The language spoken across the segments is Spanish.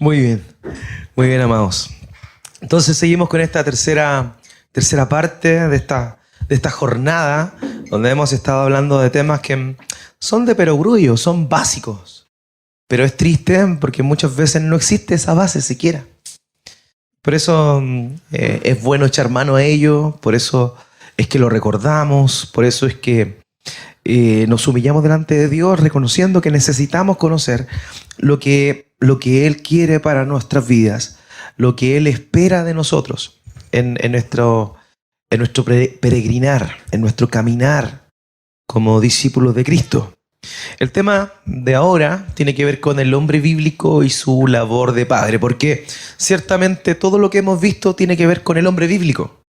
Muy bien, amados. Entonces seguimos con esta tercera parte de esta jornada, donde hemos estado hablando de temas que son de perogrullo, son básicos. Pero es triste porque muchas veces no existe esa base siquiera. Por eso es bueno echar mano a ello, por eso es que lo recordamos, por eso es que nos humillamos delante de Dios reconociendo que necesitamos conocer lo que Él quiere para nuestras vidas, lo que Él espera de nosotros en nuestro peregrinar, en nuestro caminar como discípulos de Cristo. El tema de ahora tiene que ver con el hombre bíblico y su labor de padre, porque ciertamente todo lo que hemos visto tiene que ver con el hombre bíblico.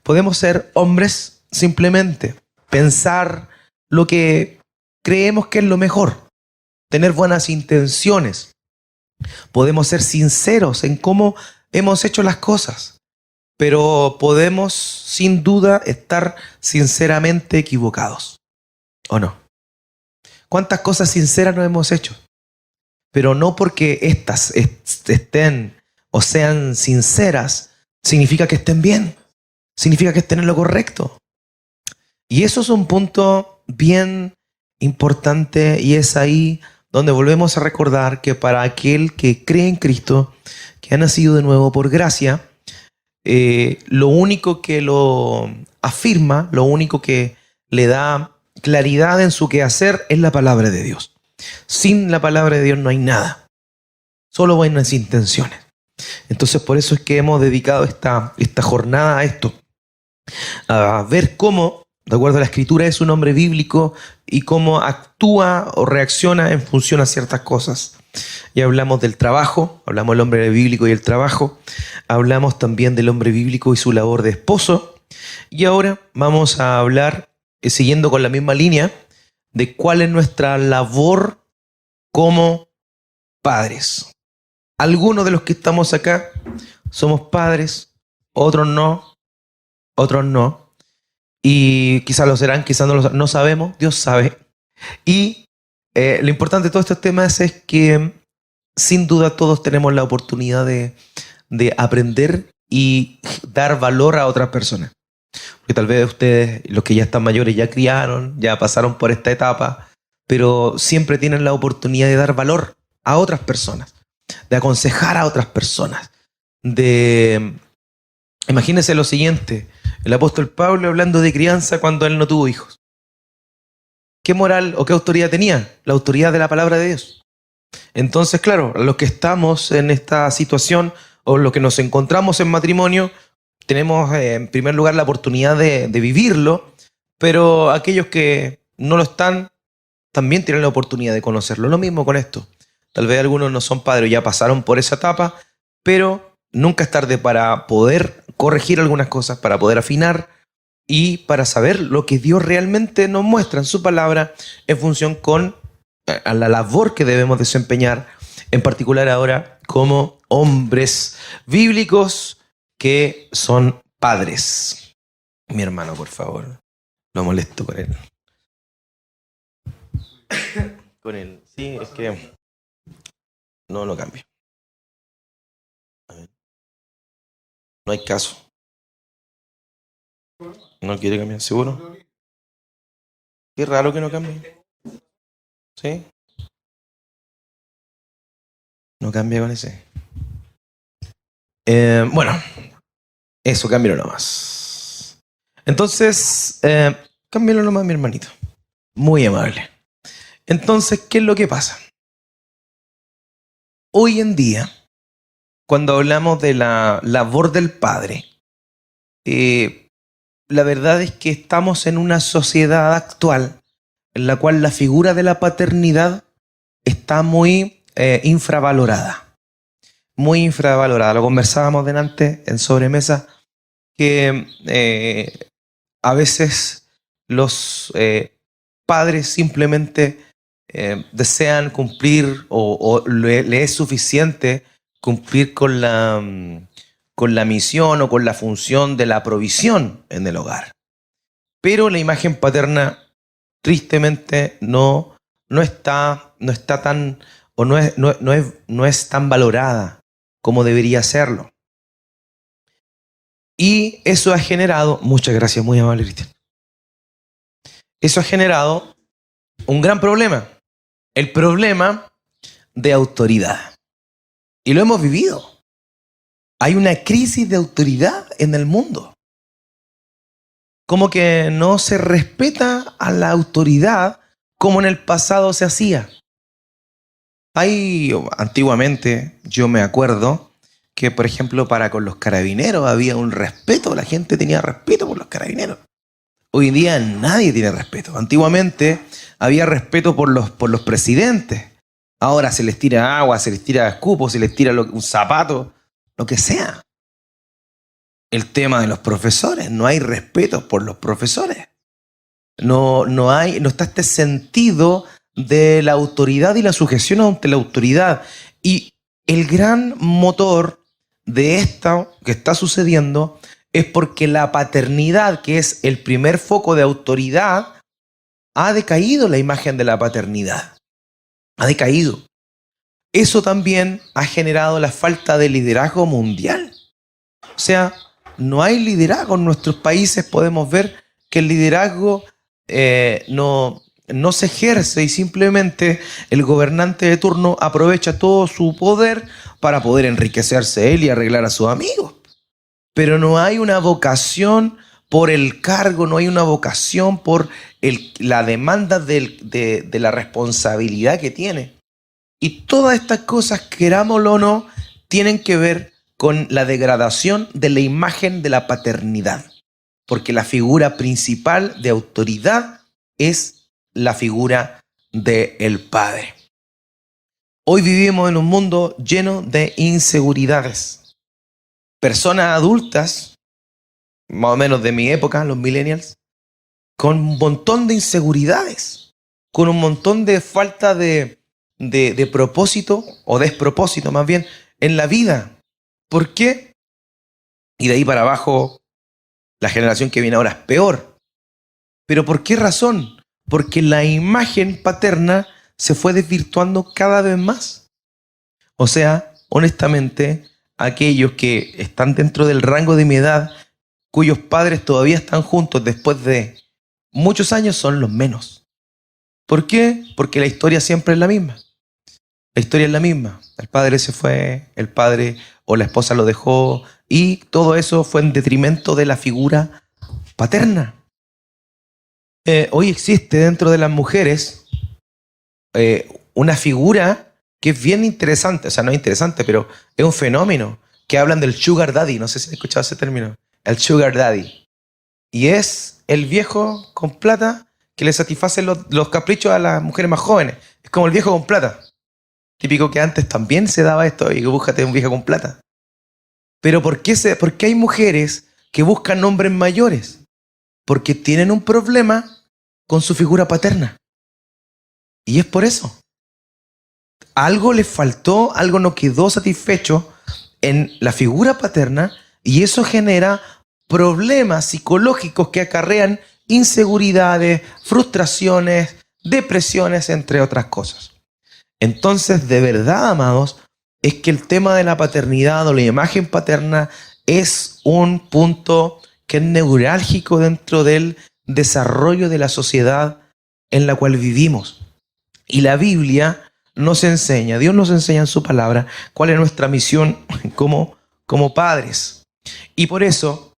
Podemos ser hombres simplemente, pensar lo que creemos que es lo mejor, tener buenas intenciones. Podemos ser sinceros en cómo hemos hecho las cosas, pero podemos sin duda estar sinceramente equivocados, ¿o no? ¿Cuántas cosas sinceras no hemos hecho? Pero no porque éstas estén o sean sinceras, significa que estén bien, significa que estén en lo correcto. Y eso es un punto bien importante y es ahí donde volvemos a recordar que para aquel que cree en Cristo, que ha nacido de nuevo por gracia, lo único que lo afirma, lo único que le da claridad en su quehacer es la palabra de Dios. Sin la palabra de Dios no hay nada, solo buenas intenciones. Entonces por eso es que hemos dedicado esta jornada a esto, a ver cómo, de acuerdo a la Escritura, es un hombre bíblico y cómo actúa o reacciona en función a ciertas cosas. Ya hablamos del trabajo, hablamos del hombre bíblico y el trabajo, hablamos también del hombre bíblico y su labor de esposo, y ahora vamos a hablar, siguiendo con la misma línea, de cuál es nuestra labor como padres. Algunos de los que estamos acá somos padres, otros no, y quizás lo serán, quizás no sabemos, Dios sabe. Y lo importante de todos estos temas es que sin duda todos tenemos la oportunidad de aprender y dar valor a otras personas. Porque tal vez ustedes, los que ya están mayores, ya criaron, ya pasaron por esta etapa, pero siempre tienen la oportunidad de dar valor a otras personas, de aconsejar a otras personas, Imagínense lo siguiente, el apóstol Pablo hablando de crianza cuando él no tuvo hijos. ¿Qué moral o qué autoridad tenía? La autoridad de la palabra de Dios. Entonces, claro, los que estamos en esta situación o los que nos encontramos en matrimonio, tenemos en primer lugar la oportunidad de vivirlo, pero aquellos que no lo están también tienen la oportunidad de conocerlo. Lo mismo con esto. Tal vez algunos no son padres, ya pasaron por esa etapa, pero nunca es tarde para poder corregir algunas cosas, para poder afinar y para saber lo que Dios realmente nos muestra en su palabra en función con la labor que debemos desempeñar, en particular ahora como hombres bíblicos que son padres. Mi hermano, por favor, lo molesto con él. Con él, sí, es que no lo cambio. No hay caso. ¿No quiere cambiar? ¿Seguro? Qué raro que no cambie. ¿Sí? No cambia con ese. Bueno, eso, cámbialo nomás. Entonces, cámbialo nomás, mi hermanito. Muy amable. Entonces, ¿qué es lo que pasa? Hoy en día, cuando hablamos de la labor del padre, la verdad es que estamos en una sociedad actual en la cual la figura de la paternidad está muy infravalorada. Muy infravalorada. Lo conversábamos delante en sobremesa, que a veces los padres simplemente desean cumplir o le es suficiente cumplir con la misión o con la función de la provisión en el hogar. Pero la imagen paterna tristemente no está tan o no es tan valorada como debería serlo. Y eso ha generado, muchas gracias, muy amable Cristian, eso ha generado un gran problema, el problema de autoridad. Y lo hemos vivido. Hay una crisis de autoridad en el mundo. Como que no se respeta a la autoridad como en el pasado se hacía. Antiguamente, yo me acuerdo que, por ejemplo, para con los carabineros había un respeto, la gente tenía respeto por los carabineros. Hoy en día nadie tiene respeto. Antiguamente había respeto por los presidentes. Ahora se les tira agua, se les tira escupo, se les tira un zapato, lo que sea. El tema de los profesores, no hay respeto por los profesores. No está este sentido de la autoridad y la sujeción ante la autoridad. Y el gran motor de esto que está sucediendo es porque la paternidad, que es el primer foco de autoridad, ha decaído la imagen de la paternidad. Ha decaído. Eso también ha generado la falta de liderazgo mundial. O sea, no hay liderazgo en nuestros países. Podemos ver que el liderazgo no se ejerce y simplemente el gobernante de turno aprovecha todo su poder para poder enriquecerse él y arreglar a sus amigos. Pero no hay una vocación por el cargo, no hay una vocación por la demanda de la responsabilidad que tiene. Y todas estas cosas, querámoslo o no, tienen que ver con la degradación de la imagen de la paternidad. Porque la figura principal de autoridad es la figura del padre. Hoy vivimos en un mundo lleno de inseguridades. Personas adultas, más o menos de mi época, los millennials, con un montón de inseguridades, con un montón de falta de propósito, o despropósito más bien, en la vida. ¿Por qué? Y de ahí para abajo, la generación que viene ahora es peor. ¿Pero por qué razón? Porque la imagen paterna se fue desvirtuando cada vez más. O sea, honestamente, aquellos que están dentro del rango de mi edad, cuyos padres todavía están juntos después de muchos años, son los menos. ¿Por qué? Porque la historia siempre es la misma. La historia es la misma. El padre se fue, el padre o la esposa lo dejó, y todo eso fue en detrimento de la figura paterna. Hoy existe dentro de las mujeres una figura que es bien interesante, o sea, no es interesante, pero es un fenómeno, que hablan del sugar daddy, no sé si han escuchado ese término, el sugar daddy. Y es el viejo con plata que le satisface los caprichos a las mujeres más jóvenes. Es como el viejo con plata. Típico que antes también se daba esto, y búscate un viejo con plata. Pero ¿por qué hay mujeres que buscan hombres mayores? Porque tienen un problema con su figura paterna. Y es por eso. Algo les faltó, algo no quedó satisfecho en la figura paterna, y eso genera problemas psicológicos que acarrean inseguridades, frustraciones, depresiones, entre otras cosas. Entonces, de verdad, amados, es que el tema de la paternidad o la imagen paterna es un punto que es neurálgico dentro del desarrollo de la sociedad en la cual vivimos. Y la Biblia nos enseña, Dios nos enseña en su palabra cuál es nuestra misión como padres. Y por eso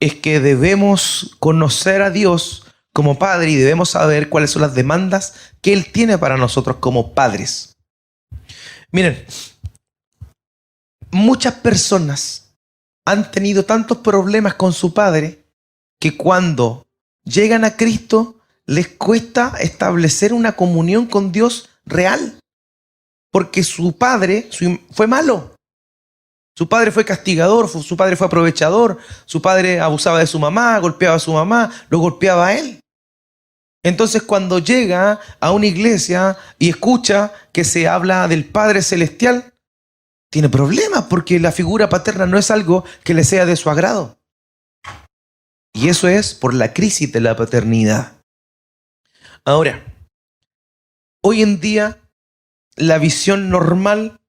es que debemos conocer a Dios como Padre y debemos saber cuáles son las demandas que Él tiene para nosotros como padres. Miren, muchas personas han tenido tantos problemas con su padre que cuando llegan a Cristo les cuesta establecer una comunión con Dios real, porque su padre fue malo. Su padre fue castigador, su padre fue aprovechador, su padre abusaba de su mamá, golpeaba a su mamá, lo golpeaba a él. Entonces, cuando llega a una iglesia y escucha que se habla del Padre Celestial, tiene problemas porque la figura paterna no es algo que le sea de su agrado. Y eso es por la crisis de la paternidad. Ahora, hoy en día la visión normal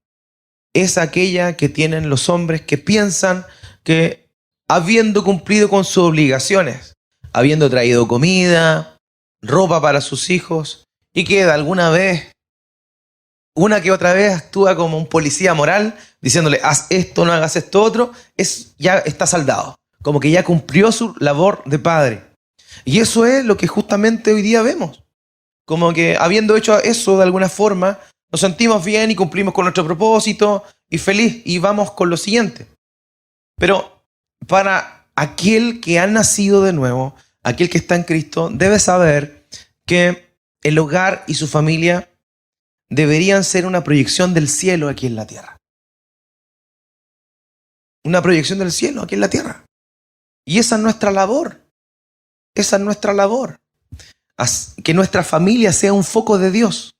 es aquella que tienen los hombres que piensan que habiendo cumplido con sus obligaciones, habiendo traído comida, ropa para sus hijos, y que de alguna vez, una que otra vez actúa como un policía moral, diciéndole, haz esto, no hagas esto otro, ya está saldado, como que ya cumplió su labor de padre. Y eso es lo que justamente hoy día vemos. Como que habiendo hecho eso de alguna forma, nos sentimos bien y cumplimos con nuestro propósito y feliz y vamos con lo siguiente. Pero para aquel que ha nacido de nuevo, aquel que está en Cristo, debe saber que el hogar y su familia deberían ser una proyección del cielo aquí en la tierra. Una proyección del cielo aquí en la tierra. Y esa es nuestra labor. Esa es nuestra labor. Que nuestra familia sea un foco de Dios.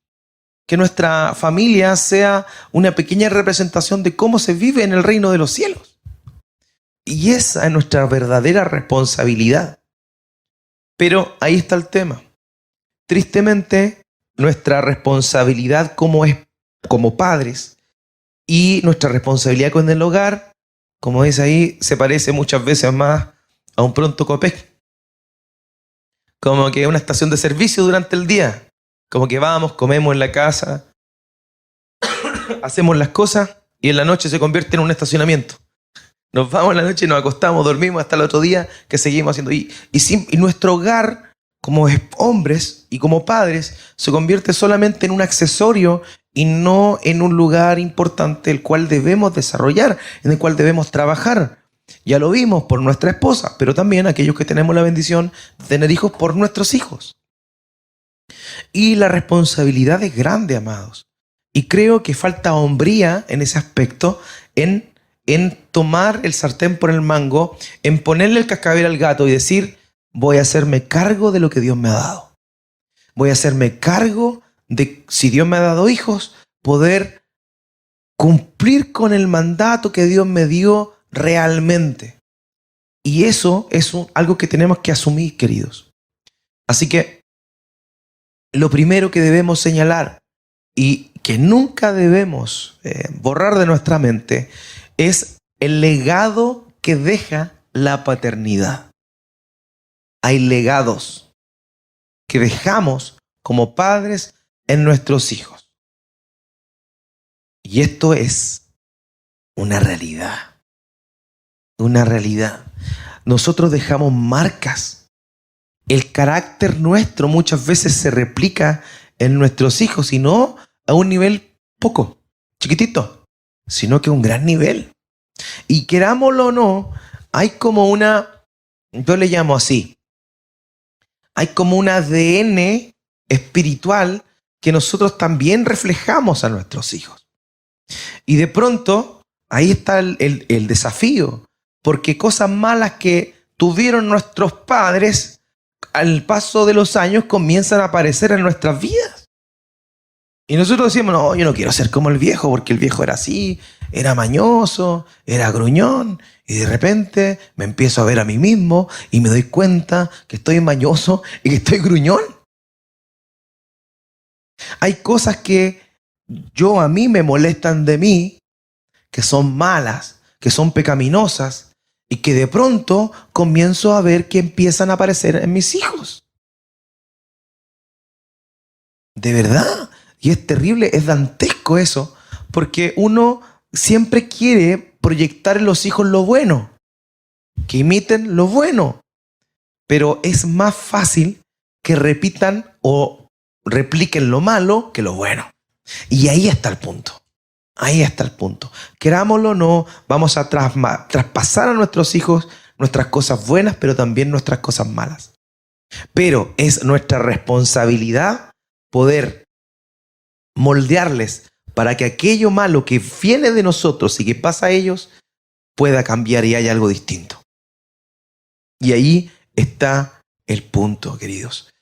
Que nuestra familia sea una pequeña representación de cómo se vive en el reino de los cielos. Y esa es nuestra verdadera responsabilidad. Pero ahí está el tema. Tristemente, nuestra responsabilidad como padres y nuestra responsabilidad con el hogar, como dice ahí, se parece muchas veces más a un pronto Copec. Como que una estación de servicio durante el día. Como que vamos, comemos en la casa, hacemos las cosas y en la noche se convierte en un estacionamiento. Nos vamos en la noche y nos acostamos, dormimos hasta el otro día que seguimos haciendo. Y nuestro hogar, como hombres y como padres, se convierte solamente en un accesorio y no en un lugar importante el cual debemos desarrollar, en el cual debemos trabajar. Ya lo vimos por nuestra esposa, pero también aquellos que tenemos la bendición de tener hijos por nuestros hijos. Y la responsabilidad es grande, amados. Y creo que falta hombría en ese aspecto, en tomar el sartén por el mango, en ponerle el cascabel al gato y decir, voy a hacerme cargo de lo que Dios me ha dado. Voy a hacerme cargo de, si Dios me ha dado hijos, poder cumplir con el mandato que Dios me dio realmente. Y eso es algo que tenemos que asumir, queridos. Así que lo primero que debemos señalar y que nunca debemos borrar de nuestra mente es el legado que deja la paternidad. Hay legados que dejamos como padres en nuestros hijos. Y esto es una realidad. Una realidad. Nosotros dejamos marcas. El carácter nuestro muchas veces se replica en nuestros hijos, y no a un nivel poco, chiquitito, sino que a un gran nivel. Y querámoslo o no, hay como yo le llamo así, hay como un ADN espiritual que nosotros también reflejamos a nuestros hijos. Y de pronto, ahí está el desafío, porque cosas malas que tuvieron nuestros padres, al paso de los años comienzan a aparecer en nuestras vidas. Y nosotros decimos, no, yo no quiero ser como el viejo, porque el viejo era así, era mañoso, era gruñón, y de repente me empiezo a ver a mí mismo y me doy cuenta que estoy mañoso y que estoy gruñón. Hay cosas que a mí me molestan de mí, que son malas, que son pecaminosas, y que de pronto comienzo a ver que empiezan a aparecer en mis hijos. De verdad. Y es terrible, es dantesco eso, porque uno siempre quiere proyectar en los hijos lo bueno, que imiten lo bueno, pero es más fácil que repitan o repliquen lo malo que lo bueno. Y ahí está el punto. Ahí está el punto. Querámoslo o no, vamos a traspasar a nuestros hijos nuestras cosas buenas, pero también nuestras cosas malas. Pero es nuestra responsabilidad poder moldearles para que aquello malo que viene de nosotros y que pasa a ellos pueda cambiar y haya algo distinto. Y ahí está el punto, queridos.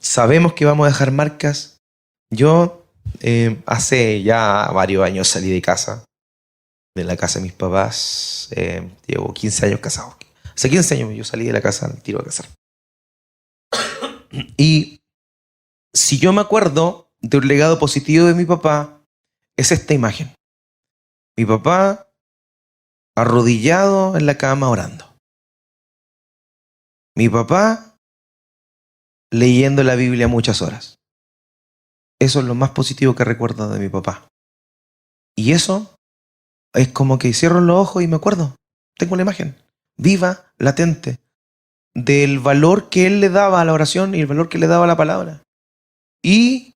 Sabemos que vamos a dejar marcas. Yo hace ya varios años salí de la casa de mis papás. Llevo 15 años casado. Hace 15 años yo salí de la casa al tiro de casar. Y si yo me acuerdo de un legado positivo de mi papá es esta imagen. Mi papá arrodillado en la cama orando. Mi papá leyendo la Biblia muchas horas. Eso es lo más positivo que recuerdo de mi papá. Y eso es como que cierro los ojos y me acuerdo. Tengo la imagen viva, latente, del valor que él le daba a la oración y el valor que le daba a la palabra. Y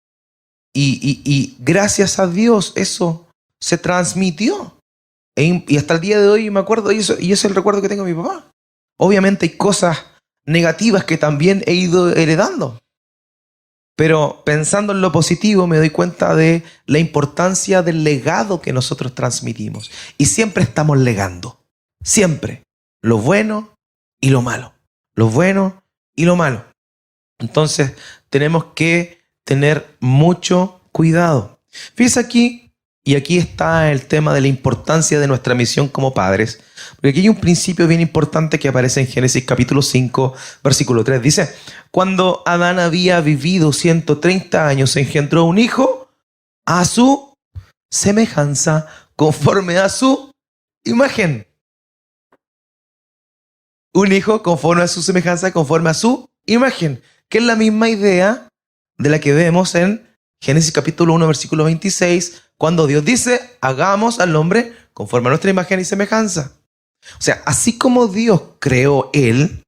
gracias a Dios eso se transmitió. Y hasta el día de hoy me acuerdo, y ese es el recuerdo que tengo de mi papá. Obviamente hay cosas negativas que también he ido heredando. Pero pensando en lo positivo me doy cuenta de la importancia del legado que nosotros transmitimos. Y siempre estamos legando. Siempre. Lo bueno y lo malo. Lo bueno y lo malo. Entonces tenemos que tener mucho cuidado. Fíjense aquí, y aquí está el tema de la importancia de nuestra misión como padres. Porque aquí hay un principio bien importante que aparece en Génesis capítulo 5, versículo 3. Dice, cuando Adán había vivido 130 años, engendró un hijo a su semejanza, conforme a su imagen. Un hijo conforme a su semejanza, conforme a su imagen. Que es la misma idea de la que vemos en Génesis capítulo 1, versículo 26, cuando Dios dice, hagamos al hombre conforme a nuestra imagen y semejanza. O sea, así como Dios creó él,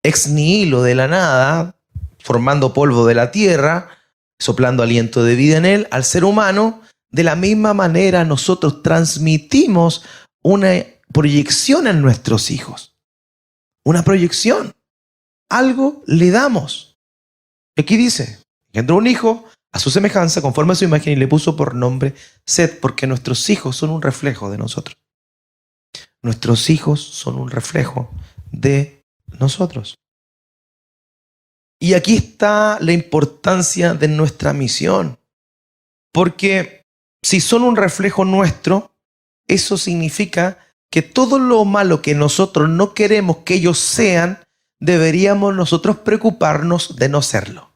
ex nihilo de la nada, formando polvo de la tierra, soplando aliento de vida en él, al ser humano, de la misma manera nosotros transmitimos una proyección en nuestros hijos. Una proyección. Algo le damos. Aquí dice, engendró un hijo a su semejanza, conforme a su imagen, y le puso por nombre Set, porque nuestros hijos son un reflejo de nosotros. Nuestros hijos son un reflejo de nosotros. Y aquí está la importancia de nuestra misión. Porque si son un reflejo nuestro, eso significa que todo lo malo que nosotros no queremos que ellos sean, deberíamos nosotros preocuparnos de no serlo.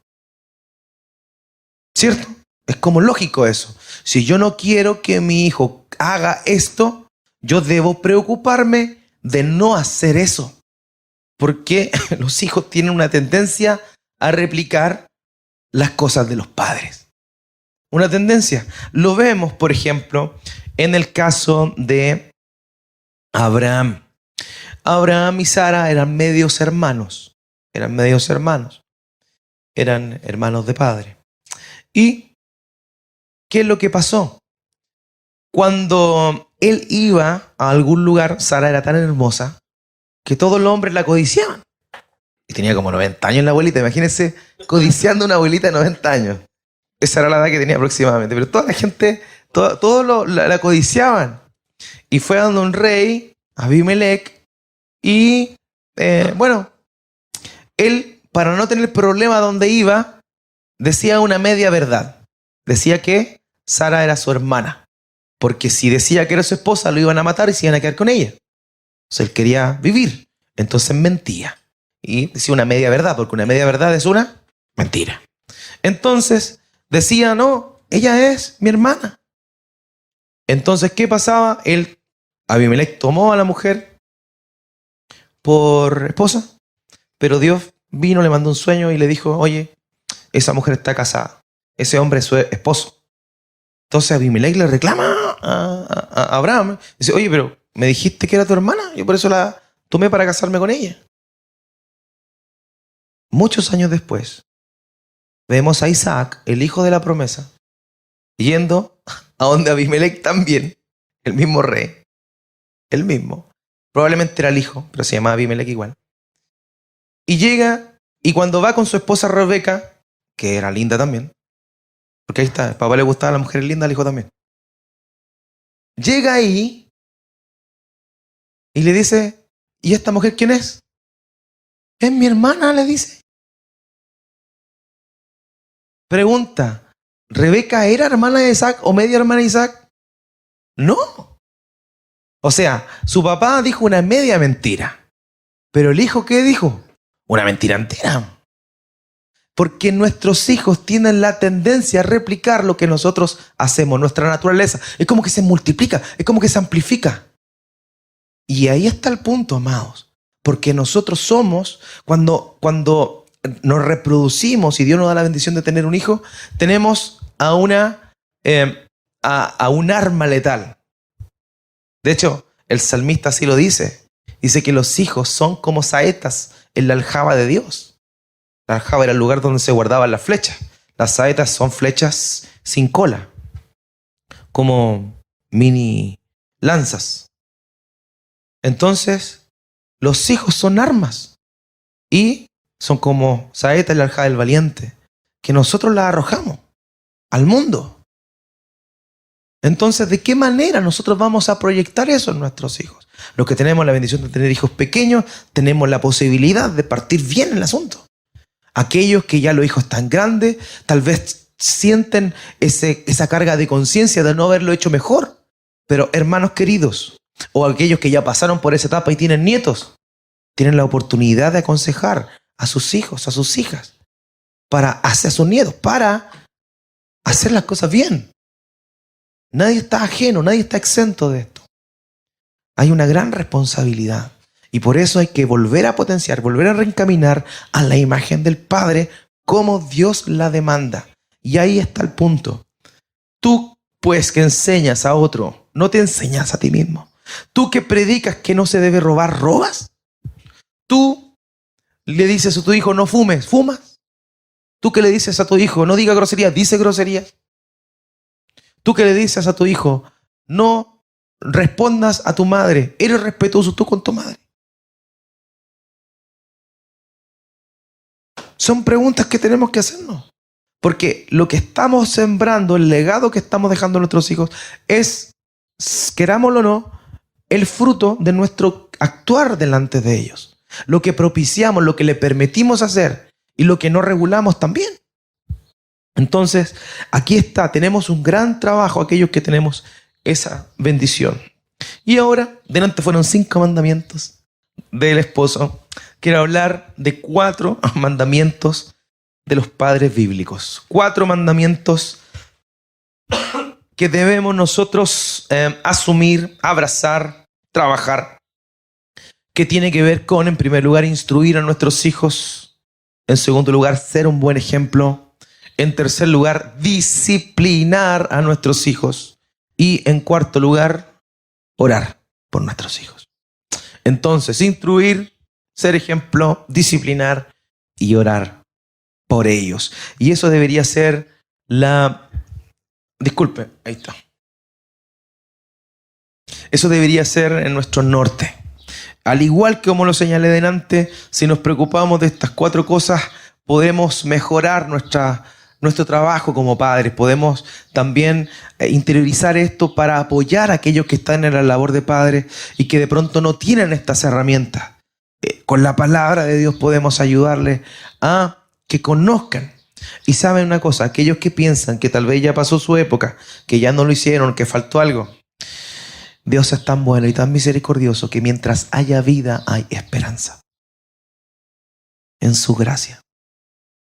¿Cierto? Es como lógico eso. Si yo no quiero que mi hijo haga esto, yo debo preocuparme de no hacer eso. Porque los hijos tienen una tendencia a replicar las cosas de los padres. Una tendencia. Lo vemos, por ejemplo, en el caso de Abraham. Abraham y Sara eran medios hermanos. Eran medios hermanos. Eran hermanos de padre. ¿Y qué es lo que pasó? Cuando él iba a algún lugar, Sara era tan hermosa que todos los hombres la codiciaban. Y tenía como 90 años la abuelita. Imagínense codiciando a una abuelita de 90 años. Esa era la edad que tenía aproximadamente. Pero toda la gente, todos la codiciaban. Y fue dando un rey, Abimelech, y él, para no tener problema donde iba, decía una media verdad. Decía que Sara era su hermana. Porque si decía que era su esposa, lo iban a matar y se iban a quedar con ella. O sea, él quería vivir. Entonces mentía. Y decía una media verdad, porque una media verdad es una mentira. Entonces decía, no, ella es mi hermana. Entonces, ¿qué pasaba? Abimelech tomó a la mujer por esposa, pero Dios vino, le mandó un sueño y le dijo, oye, esa mujer está casada. Ese hombre es su esposo. Entonces Abimelech le reclama a Abraham. Dice, oye, pero me dijiste que era tu hermana. Yo por eso la tomé para casarme con ella. Muchos años después, vemos a Isaac, el hijo de la promesa, yendo a donde Abimelech también, el mismo rey, el mismo. Probablemente era el hijo, pero se llamaba Abimelech igual. Y llega, y cuando va con su esposa Rebeca, que era linda también, porque ahí está, al papá le gustaba la mujer linda, al hijo también. Llega ahí y le dice, ¿y esta mujer quién es? Es mi hermana, le dice. Pregunta, ¿Rebeca era hermana de Isaac o media hermana de Isaac? No. O sea, su papá dijo una media mentira. Pero el hijo, ¿qué dijo? Una mentira entera. Porque nuestros hijos tienen la tendencia a replicar lo que nosotros hacemos, nuestra naturaleza. Es como que se multiplica, es como que se amplifica. Y ahí está el punto, amados. Porque nosotros somos, cuando nos reproducimos y Dios nos da la bendición de tener un hijo, tenemos a un arma letal. De hecho, el salmista así lo dice. Dice que los hijos son como saetas en la aljaba de Dios. La aljaba era el lugar donde se guardaban las flechas. Las saetas son flechas sin cola, como mini lanzas. Entonces, los hijos son armas y son como saetas en la aljaba del valiente, que nosotros las arrojamos al mundo. Entonces, ¿de qué manera nosotros vamos a proyectar eso en nuestros hijos? Los que tenemos la bendición de tener hijos pequeños, tenemos la posibilidad de partir bien el asunto. Aquellos que ya los hijos están grandes, tal vez sienten esa carga de conciencia de no haberlo hecho mejor. Pero hermanos queridos, o aquellos que ya pasaron por esa etapa y tienen nietos, tienen la oportunidad de aconsejar a sus hijos, a sus hijas, hacia sus nietos, para hacer las cosas bien. Nadie está ajeno, nadie está exento de esto. Hay una gran responsabilidad. Y por eso hay que volver a potenciar, volver a reencaminar a la imagen del Padre como Dios la demanda. Y ahí está el punto. Tú, pues, que enseñas a otro, no te enseñas a ti mismo. Tú que predicas que no se debe robar, ¿robas? Tú le dices a tu hijo, no fumes, ¿fumas? Tú que le dices a tu hijo, no diga groserías, dice groserías. Tú que le dices a tu hijo, no respondas a tu madre, ¿eres respetuoso tú con tu madre? Son preguntas que tenemos que hacernos. Porque lo que estamos sembrando, el legado que estamos dejando a nuestros hijos, es, querámoslo o no, el fruto de nuestro actuar delante de ellos. Lo que propiciamos, lo que le permitimos hacer y lo que no regulamos también. Entonces, aquí está, tenemos un gran trabajo, aquellos que tenemos esa bendición. Y ahora, delante fueron 5 mandamientos del esposo. Quiero hablar de 4 mandamientos de los padres bíblicos. 4 mandamientos que debemos nosotros asumir, abrazar, trabajar, que tiene que ver con, en primer lugar, instruir a nuestros hijos. En segundo lugar, ser un buen ejemplo. En tercer lugar, disciplinar a nuestros hijos. Y en cuarto lugar, orar por nuestros hijos. Entonces, instruir, ser ejemplo, disciplinar y orar por ellos. Y eso debería ser disculpe, ahí está. Eso debería ser en nuestro norte. Al igual que como lo señalé delante, si nos preocupamos de estas 4 cosas, podemos mejorar nuestro trabajo como padres. Podemos también interiorizar esto para apoyar a aquellos que están en la labor de padres y que de pronto no tienen estas herramientas. Con la palabra de Dios podemos ayudarles a que conozcan. Y saben una cosa, aquellos que piensan que tal vez ya pasó su época, que ya no lo hicieron, que faltó algo, Dios es tan bueno y tan misericordioso que mientras haya vida hay esperanza. En su gracia.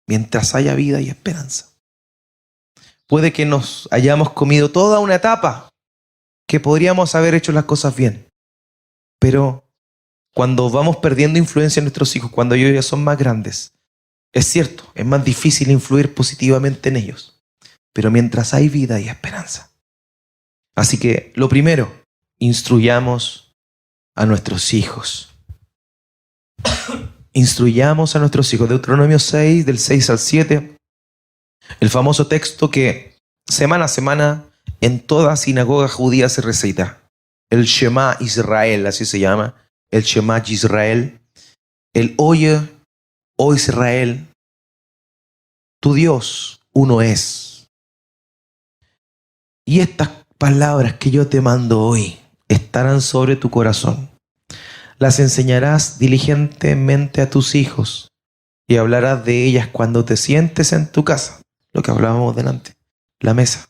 Mientras haya vida y esperanza. Puede que nos hayamos comido toda una etapa que podríamos haber hecho las cosas bien. Pero cuando vamos perdiendo influencia en nuestros hijos, cuando ellos ya son más grandes, es cierto, es más difícil influir positivamente en ellos. Pero mientras hay vida hay esperanza. Así que lo primero, instruyamos a nuestros hijos. Instruyamos a nuestros hijos. Deuteronomio 6, del 6 al 7. El famoso texto que semana a semana en toda sinagoga judía se recita. El Shema Israel, así se llama. El Shema Israel. El Oye, oh Israel, tu Dios uno es. Y estas palabras que yo te mando hoy estarán sobre tu corazón. Las enseñarás diligentemente a tus hijos y hablarás de ellas cuando te sientes en tu casa. Lo que hablábamos delante, la mesa.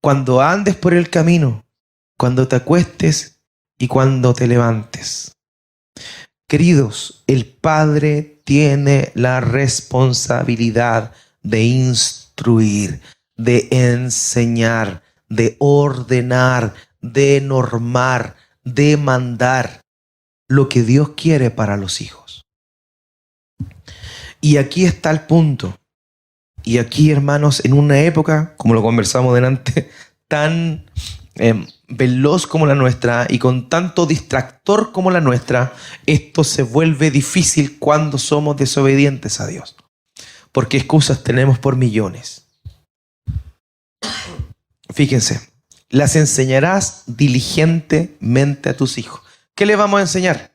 Cuando andes por el camino, cuando te acuestes y cuando te levantes. Queridos, el padre tiene la responsabilidad de instruir, de enseñar, de ordenar, de normar, de mandar lo que Dios quiere para los hijos. Y aquí está el punto. Y aquí, hermanos, en una época, como lo conversamos delante, tan veloz como la nuestra y con tanto distractor como la nuestra, esto se vuelve difícil cuando somos desobedientes a Dios. Porque excusas tenemos por millones. Fíjense, las enseñarás diligentemente a tus hijos. ¿Qué le vamos a enseñar?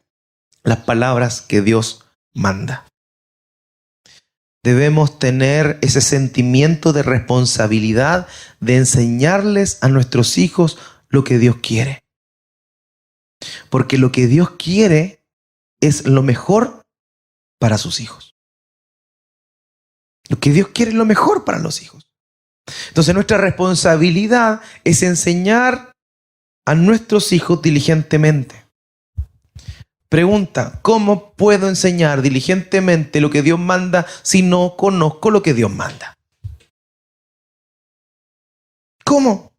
Las palabras que Dios manda. Debemos tener ese sentimiento de responsabilidad de enseñarles a nuestros hijos lo que Dios quiere. Porque lo que Dios quiere es lo mejor para sus hijos. Lo que Dios quiere es lo mejor para los hijos. Entonces nuestra responsabilidad es enseñar a nuestros hijos diligentemente. Pregunta, ¿cómo puedo enseñar diligentemente lo que Dios manda si no conozco lo que Dios manda? ¿Cómo?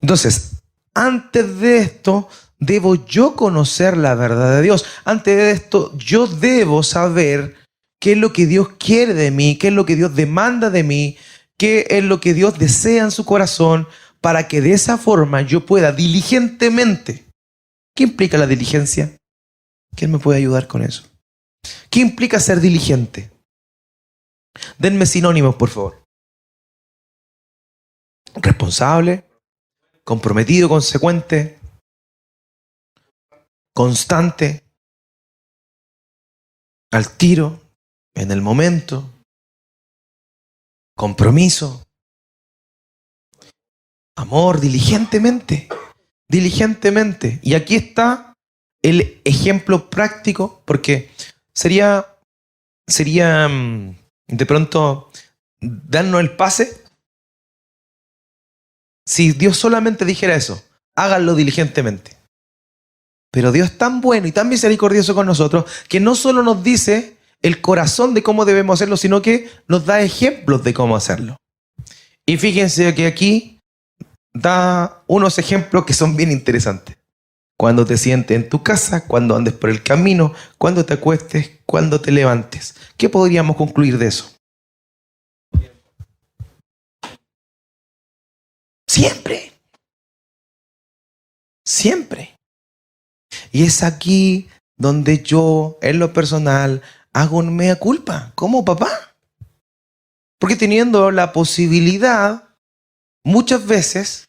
Entonces, antes de esto, debo yo conocer la verdad de Dios. Antes de esto, yo debo saber qué es lo que Dios quiere de mí, qué es lo que Dios demanda de mí, qué es lo que Dios desea en su corazón, para que de esa forma yo pueda diligentemente. ¿Qué implica la diligencia? ¿Quién me puede ayudar con eso? ¿Qué implica ser diligente? Denme sinónimos, por favor. Responsable, comprometido, consecuente, constante, al tiro, en el momento, compromiso, amor, diligentemente. Diligentemente. Y aquí está el ejemplo práctico, porque sería de pronto darnos el pase si Dios solamente dijera eso: háganlo diligentemente. Pero Dios es tan bueno y tan misericordioso con nosotros que no solo nos dice el corazón de cómo debemos hacerlo, sino que nos da ejemplos de cómo hacerlo. Y fíjense que aquí da unos ejemplos que son bien interesantes. Cuando te sientes en tu casa, cuando andes por el camino, cuando te acuestes, cuando te levantes. ¿Qué podríamos concluir de eso? Siempre. Siempre. Y es aquí donde yo, en lo personal, hago un mea culpa, como papá. Porque teniendo la posibilidad, muchas veces,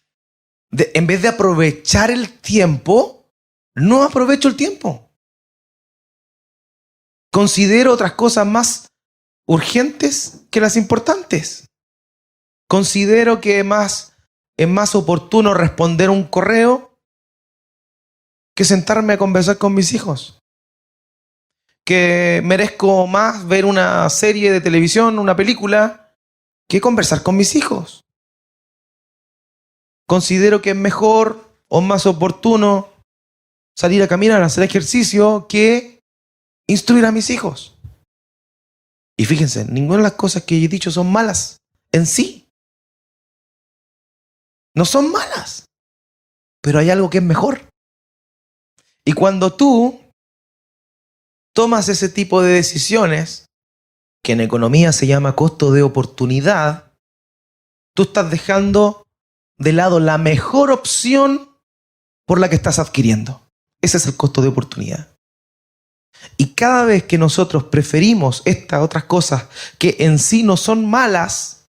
en vez de aprovechar el tiempo, no aprovecho el tiempo. Considero otras cosas más urgentes que las importantes. Considero que es más oportuno responder un correo que sentarme a conversar con mis hijos. Que merezco más ver una serie de televisión, una película, que conversar con mis hijos. Considero que es mejor o más oportuno salir a caminar, hacer ejercicio, que instruir a mis hijos. Y fíjense, ninguna de las cosas que he dicho son malas en sí. No son malas. Pero hay algo que es mejor. Y cuando tú tomas ese tipo de decisiones, que en economía se llama costo de oportunidad, tú estás dejando de lado la mejor opción por la que estás adquiriendo. Ese es el costo de oportunidad. Y cada vez que nosotros preferimos estas otras cosas que en sí no son malas,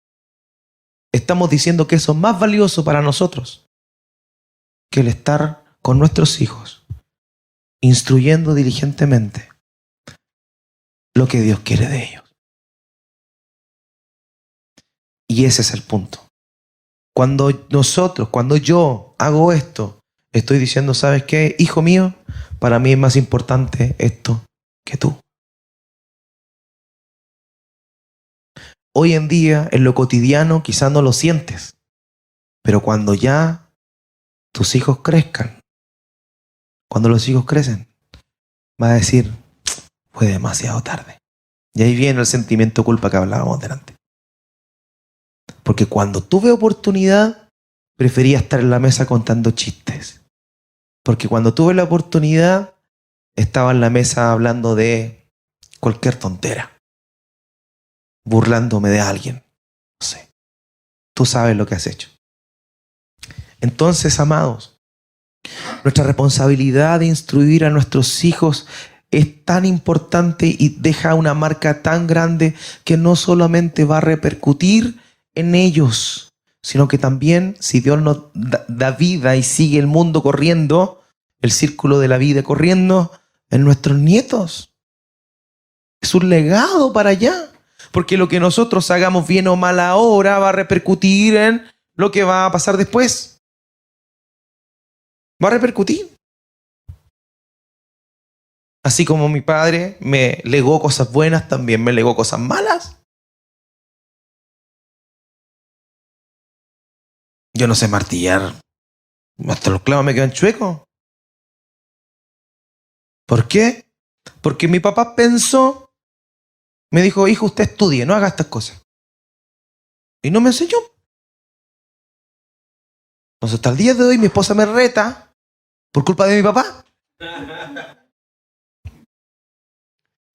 estamos diciendo que eso es más valioso para nosotros que el estar con nuestros hijos, instruyendo diligentemente lo que Dios quiere de ellos. Y ese es el punto. Cuando yo hago esto, estoy diciendo, ¿sabes qué? Hijo mío, para mí es más importante esto que tú. Hoy en día, en lo cotidiano, quizás no lo sientes, pero cuando ya tus hijos crezcan, cuando los hijos crecen, va a decir, fue demasiado tarde. Y ahí viene el sentimiento de culpa que hablábamos delante. Porque cuando tuve oportunidad, prefería estar en la mesa contando chistes. Porque cuando tuve la oportunidad, estaba en la mesa hablando de cualquier tontera. Burlándome de alguien. No sé. Tú sabes lo que has hecho. Entonces, amados, nuestra responsabilidad de instruir a nuestros hijos es tan importante y deja una marca tan grande que no solamente va a repercutir en ellos, sino que también, si Dios nos da vida y sigue el mundo corriendo, el círculo de la vida corriendo, en nuestros nietos. Es un legado para allá. Porque lo que nosotros hagamos bien o mal ahora va a repercutir en lo que va a pasar después. Va a repercutir. Así como mi padre me legó cosas buenas, también me legó cosas malas. Yo no sé martillar. Hasta los clavos me quedan chuecos. ¿Por qué? Porque mi papá pensó, me dijo, hijo, usted estudie, no haga estas cosas. Y no me enseñó. Entonces hasta el día de hoy mi esposa me reta por culpa de mi papá.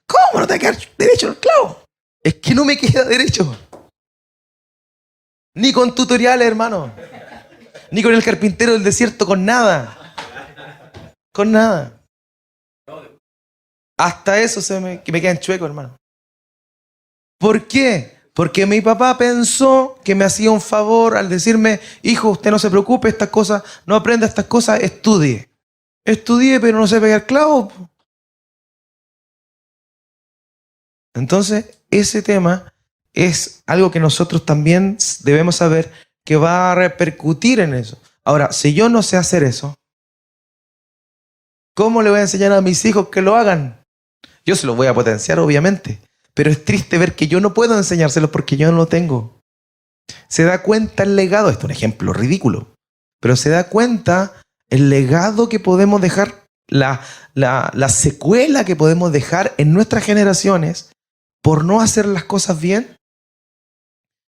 ¿Cómo no te queda derecho el clavo? Es que no me queda derecho. Ni con tutoriales, hermano. Ni con el carpintero del desierto, con nada. Con nada. Hasta eso que me quedan chuecos, hermano. ¿Por qué? Porque mi papá pensó que me hacía un favor al decirme, hijo, usted no se preocupe, estas cosas, no aprenda estas cosas, estudie. Estudié, pero no sé pegar clavo. Entonces, ese tema es algo que nosotros también debemos saber que va a repercutir en eso. Ahora, si yo no sé hacer eso, ¿cómo le voy a enseñar a mis hijos que lo hagan? Yo se los voy a potenciar, obviamente, pero es triste ver que yo no puedo enseñárselos porque yo no lo tengo. Se da cuenta el legado, esto es un ejemplo ridículo, pero se da cuenta el legado que podemos dejar, la secuela que podemos dejar en nuestras generaciones por no hacer las cosas bien.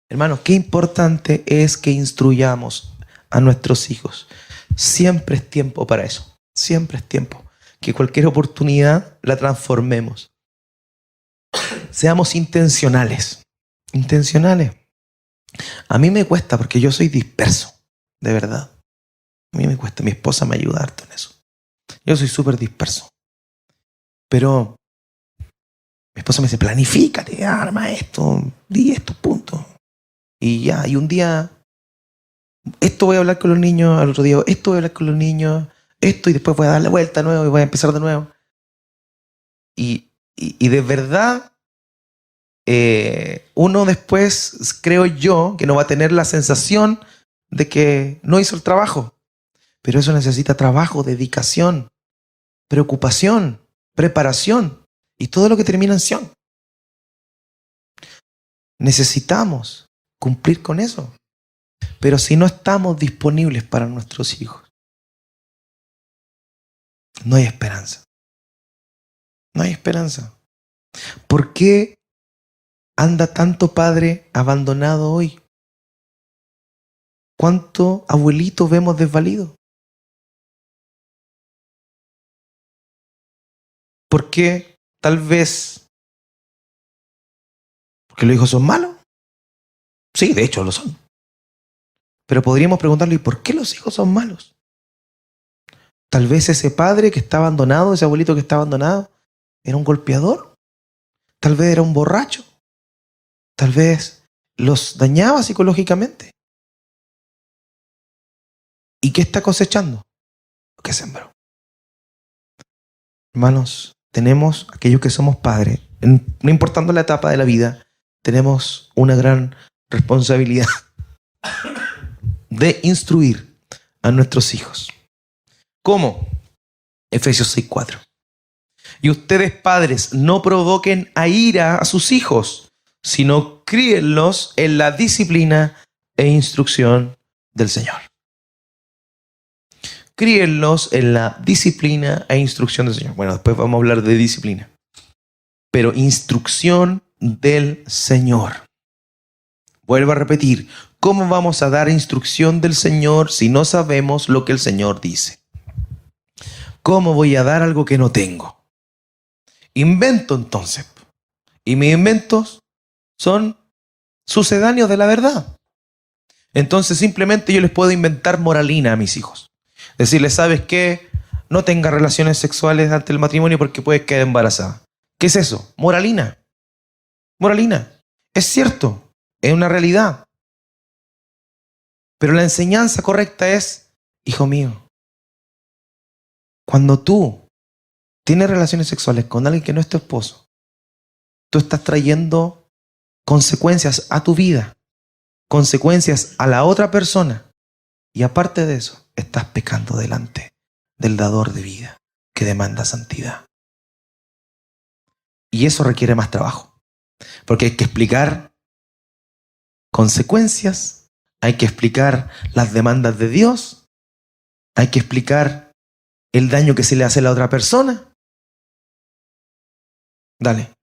Hermanos, qué importante es que instruyamos a nuestros hijos. Siempre es tiempo para eso. Siempre es tiempo. Que cualquier oportunidad la transformemos. Seamos intencionales. Intencionales. A mí me cuesta porque yo soy disperso. De verdad. A mí me cuesta. Mi esposa me ayuda harto en eso. Yo soy súper disperso. Pero mi esposa me dice, planifícate, arma esto, di estos puntos. Y ya, y un día, esto voy a hablar con los niños, al otro día, esto voy a hablar con los niños, esto, y después voy a dar la vuelta de nuevo y voy a empezar de nuevo. Y de verdad, uno después, creo yo, que no va a tener la sensación de que no hizo el trabajo. Pero eso necesita trabajo, dedicación, preocupación, preparación y todo lo que termina en ción. Necesitamos cumplir con eso. Pero si no estamos disponibles para nuestros hijos, no hay esperanza. No hay esperanza. ¿Por qué anda tanto padre abandonado hoy? ¿Cuánto abuelito vemos desvalido? ¿Por qué? Tal vez porque los hijos son malos. Sí, de hecho lo son. Pero podríamos preguntarle, ¿y por qué los hijos son malos? Tal vez ese padre que está abandonado, ese abuelito que está abandonado, era un golpeador. Tal vez era un borracho. Tal vez los dañaba psicológicamente. ¿Y qué está cosechando? Lo que sembró. Hermanos, tenemos, aquellos que somos padres, no importando la etapa de la vida, tenemos una gran responsabilidad de instruir a nuestros hijos. ¿Cómo? Efesios 6:4. Y ustedes, padres, no provoquen a ira a sus hijos, sino críenlos en la disciplina e instrucción del Señor. críenlos en la disciplina e instrucción del Señor. Bueno, después vamos a hablar de disciplina. Pero instrucción del Señor. Vuelvo a repetir, ¿cómo vamos a dar instrucción del Señor si no sabemos lo que el Señor dice? ¿Cómo voy a dar algo que no tengo? Invento entonces. Y mis inventos son sucedáneos de la verdad. Entonces simplemente yo les puedo inventar moralina a mis hijos. Decirles, ¿sabes qué? No tengas relaciones sexuales antes del matrimonio porque puedes quedar embarazada. ¿Qué es eso? Moralina. Moralina. Es cierto, es una realidad. Pero la enseñanza correcta es, hijo mío, cuando tú tienes relaciones sexuales con alguien que no es tu esposo, tú estás trayendo consecuencias a tu vida, consecuencias a la otra persona. Y aparte de eso, estás pecando delante del dador de vida que demanda santidad. Y eso requiere más trabajo, porque hay que explicar consecuencias, hay que explicar las demandas de Dios, hay que explicar el daño que se le hace a la otra persona. Dale.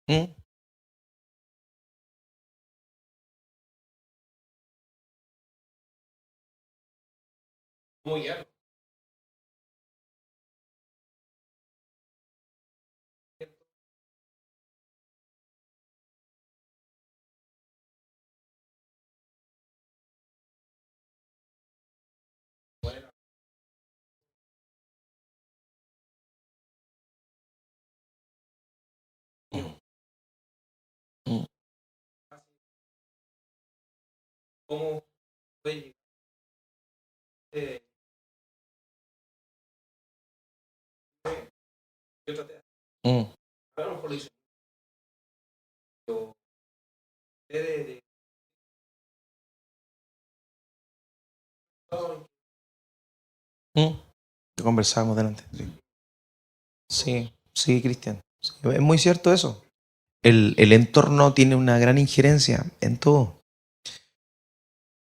¿Mm? Muy bien. Mm, mm. ¿Cómo puede llegar? Yo traté de- A lo mejor lo hice, pero de- Mm. Que conversábamos delante. Sí, sí, sí, Cristian. Sí, es muy cierto eso. El entorno tiene una gran injerencia en todo.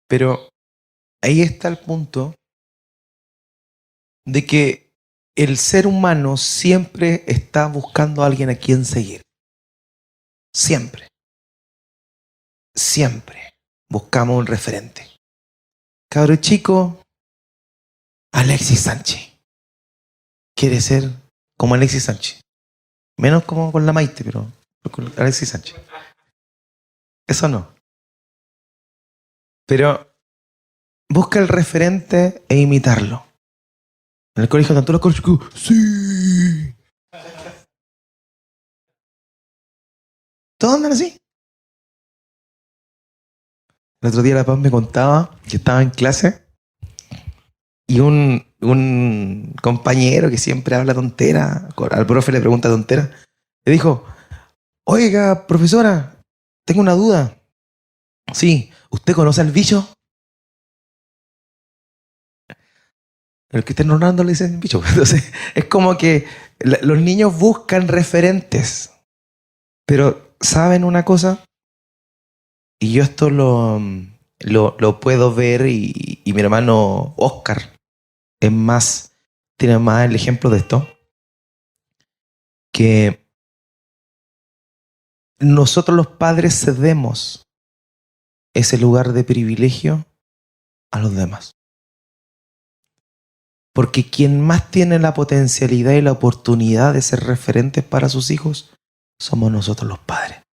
Pero ahí está el punto de que el ser humano siempre está buscando a alguien a quien seguir. Siempre, siempre buscamos un referente. Cabro chico, Alexis Sánchez. Quiere ser como Alexis Sánchez. Menos como con la Maite, pero con Alexis Sánchez. Eso no. Pero busca el referente e imitarlo. En el colegio, tanto los colegios, sí. Todos andan así. El otro día la Paz me contaba que estaba en clase y un compañero que siempre habla tontera, al profe le pregunta tontera, le dijo, oiga, profesora, tengo una duda. Sí, ¿usted conoce al bicho? El Cristiano Ronaldo le dicen bicho. Entonces, es como que los niños buscan referentes. Pero, ¿saben una cosa? Y yo esto lo puedo ver y mi hermano Oscar es más, tiene más el ejemplo de esto, que nosotros los padres cedemos ese lugar de privilegio a los demás. Porque quien más tiene la potencialidad y la oportunidad de ser referentes para sus hijos somos nosotros los padres.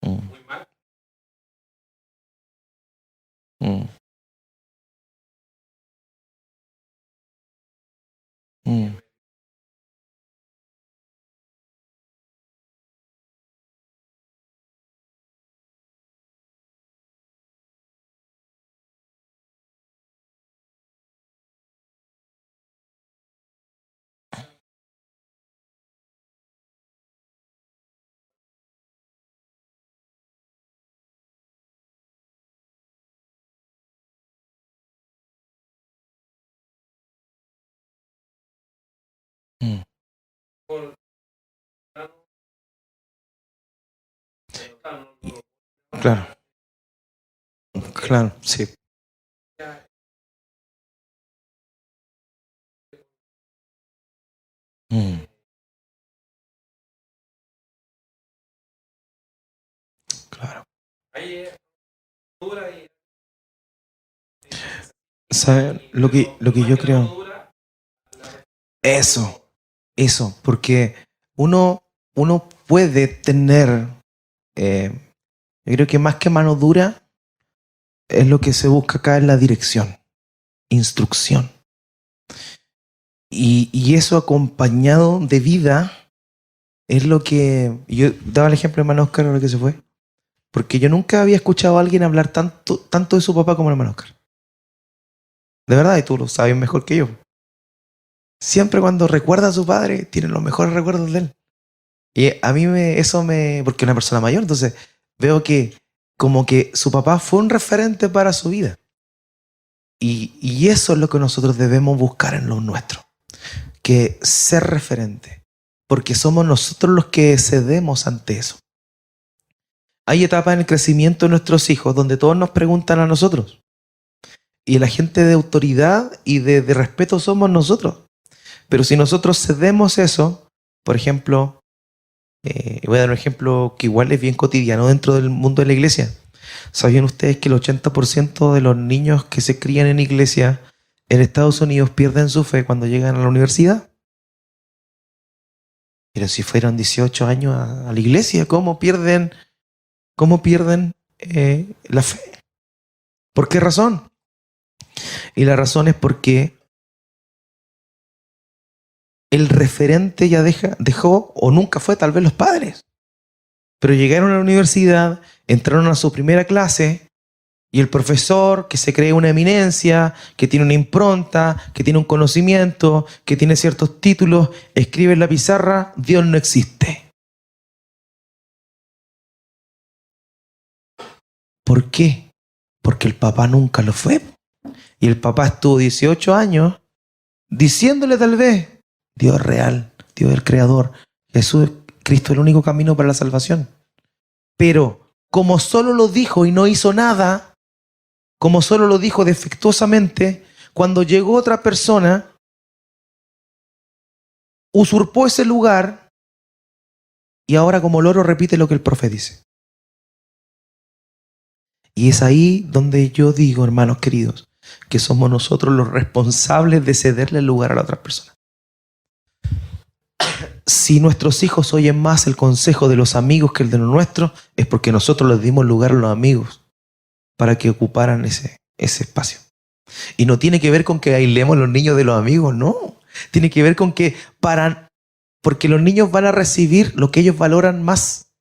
Mm. Mm, mm, mm. Claro, claro, sí. Mm, claro. ¿Saben? Lo que yo creo. Eso, eso, porque uno puede tener, eh, yo creo que más que mano dura, es lo que se busca acá en la dirección, instrucción. Y eso acompañado de vida es lo que. Yo daba el ejemplo de hermano Oscar ahora que se fue, porque yo nunca había escuchado a alguien hablar tanto de su papá como el hermano Oscar. De verdad, y tú lo sabes mejor que yo. Siempre cuando recuerda a su padre, tiene los mejores recuerdos de él. Y a mí eso me. Porque es una persona mayor, entonces veo que como que su papá fue un referente para su vida. Y eso es lo que nosotros debemos buscar en los nuestros, que ser referente, porque somos nosotros los que cedemos ante eso. Hay etapas en el crecimiento de nuestros hijos donde todos nos preguntan a nosotros, y la gente de autoridad y de respeto somos nosotros. Pero si nosotros cedemos eso, por ejemplo, voy a dar un ejemplo que igual es bien cotidiano dentro del mundo de la iglesia. ¿Sabían ustedes que el 80% de los niños que se crían en iglesia en Estados Unidos pierden su fe cuando llegan a la universidad? Pero si fueron 18 años a la iglesia, cómo pierden la fe? ¿Por qué razón? Y la razón es porque el referente ya dejó o nunca fue tal vez los padres. Pero llegaron a la universidad, entraron a su primera clase y el profesor, que se cree una eminencia, que tiene una impronta, que tiene un conocimiento, que tiene ciertos títulos, escribe en la pizarra: Dios no existe. ¿Por qué? Porque el papá nunca lo fue. Y el papá estuvo 18 años diciéndole tal vez: Dios es real, Dios es el creador, Jesús, Cristo es el único camino para la salvación. Pero como solo lo dijo y no hizo nada, como solo lo dijo defectuosamente, cuando llegó otra persona, usurpó ese lugar y ahora como loro repite lo que el profe dice. Y es ahí donde yo digo, hermanos queridos, que somos nosotros los responsables de cederle el lugar a la otra persona. Si nuestros hijos oyen más el consejo de los amigos que el de los nuestros, es porque nosotros les dimos lugar a los amigos para que ocuparan ese espacio. Y no tiene que ver con que aislemos a los niños de los amigos, no. Tiene que ver con que porque los niños van a recibir lo que ellos valoran más,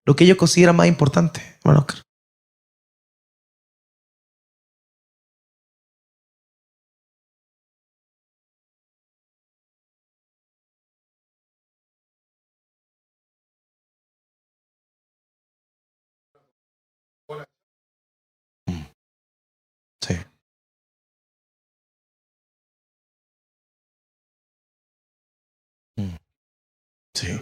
lo que ellos consideran más importante. Bueno, Oscar. Mm, sí, mm, sí.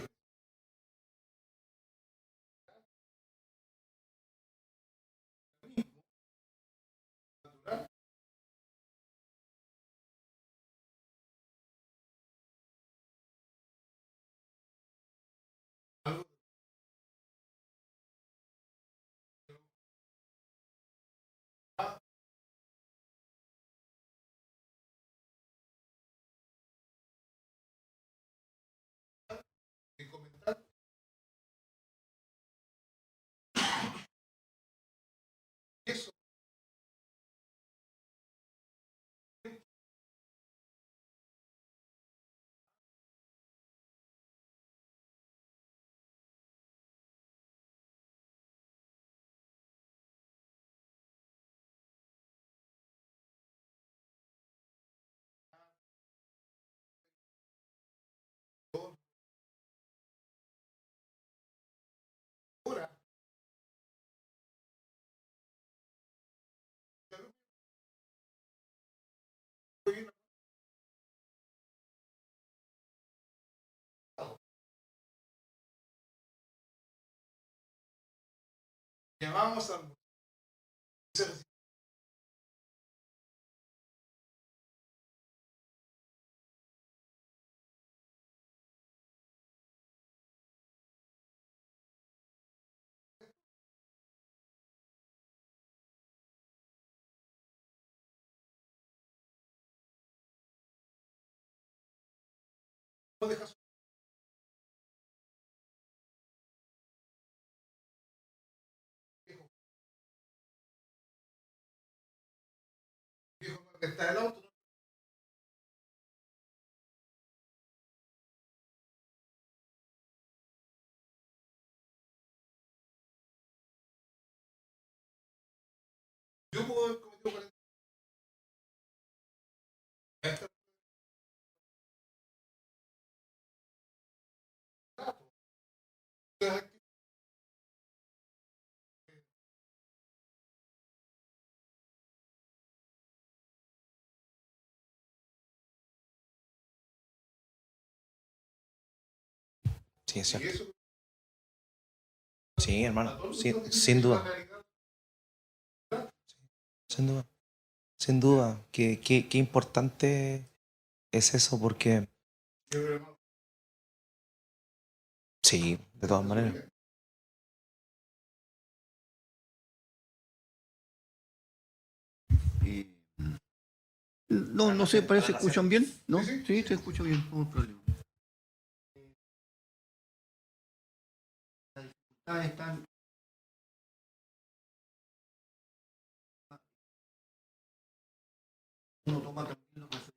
llamamos al viejo que está en el auto. Yo puedo haber cometido 40. Sí, es Y cierto. eso, Sí, a hermano. todo el Sí, mundo que sin tiene la duda. realidad, Sin duda. Sin duda. Qué importante es eso porque... yo creo, hermano, Sí, de todas es maneras. obligatorio. Eh, no, no sé, parece que escuchan bien, ¿no? Sí, sí. Sí, se escucha bien, no hay problema. Las dificultades están. Uno toma también lo que se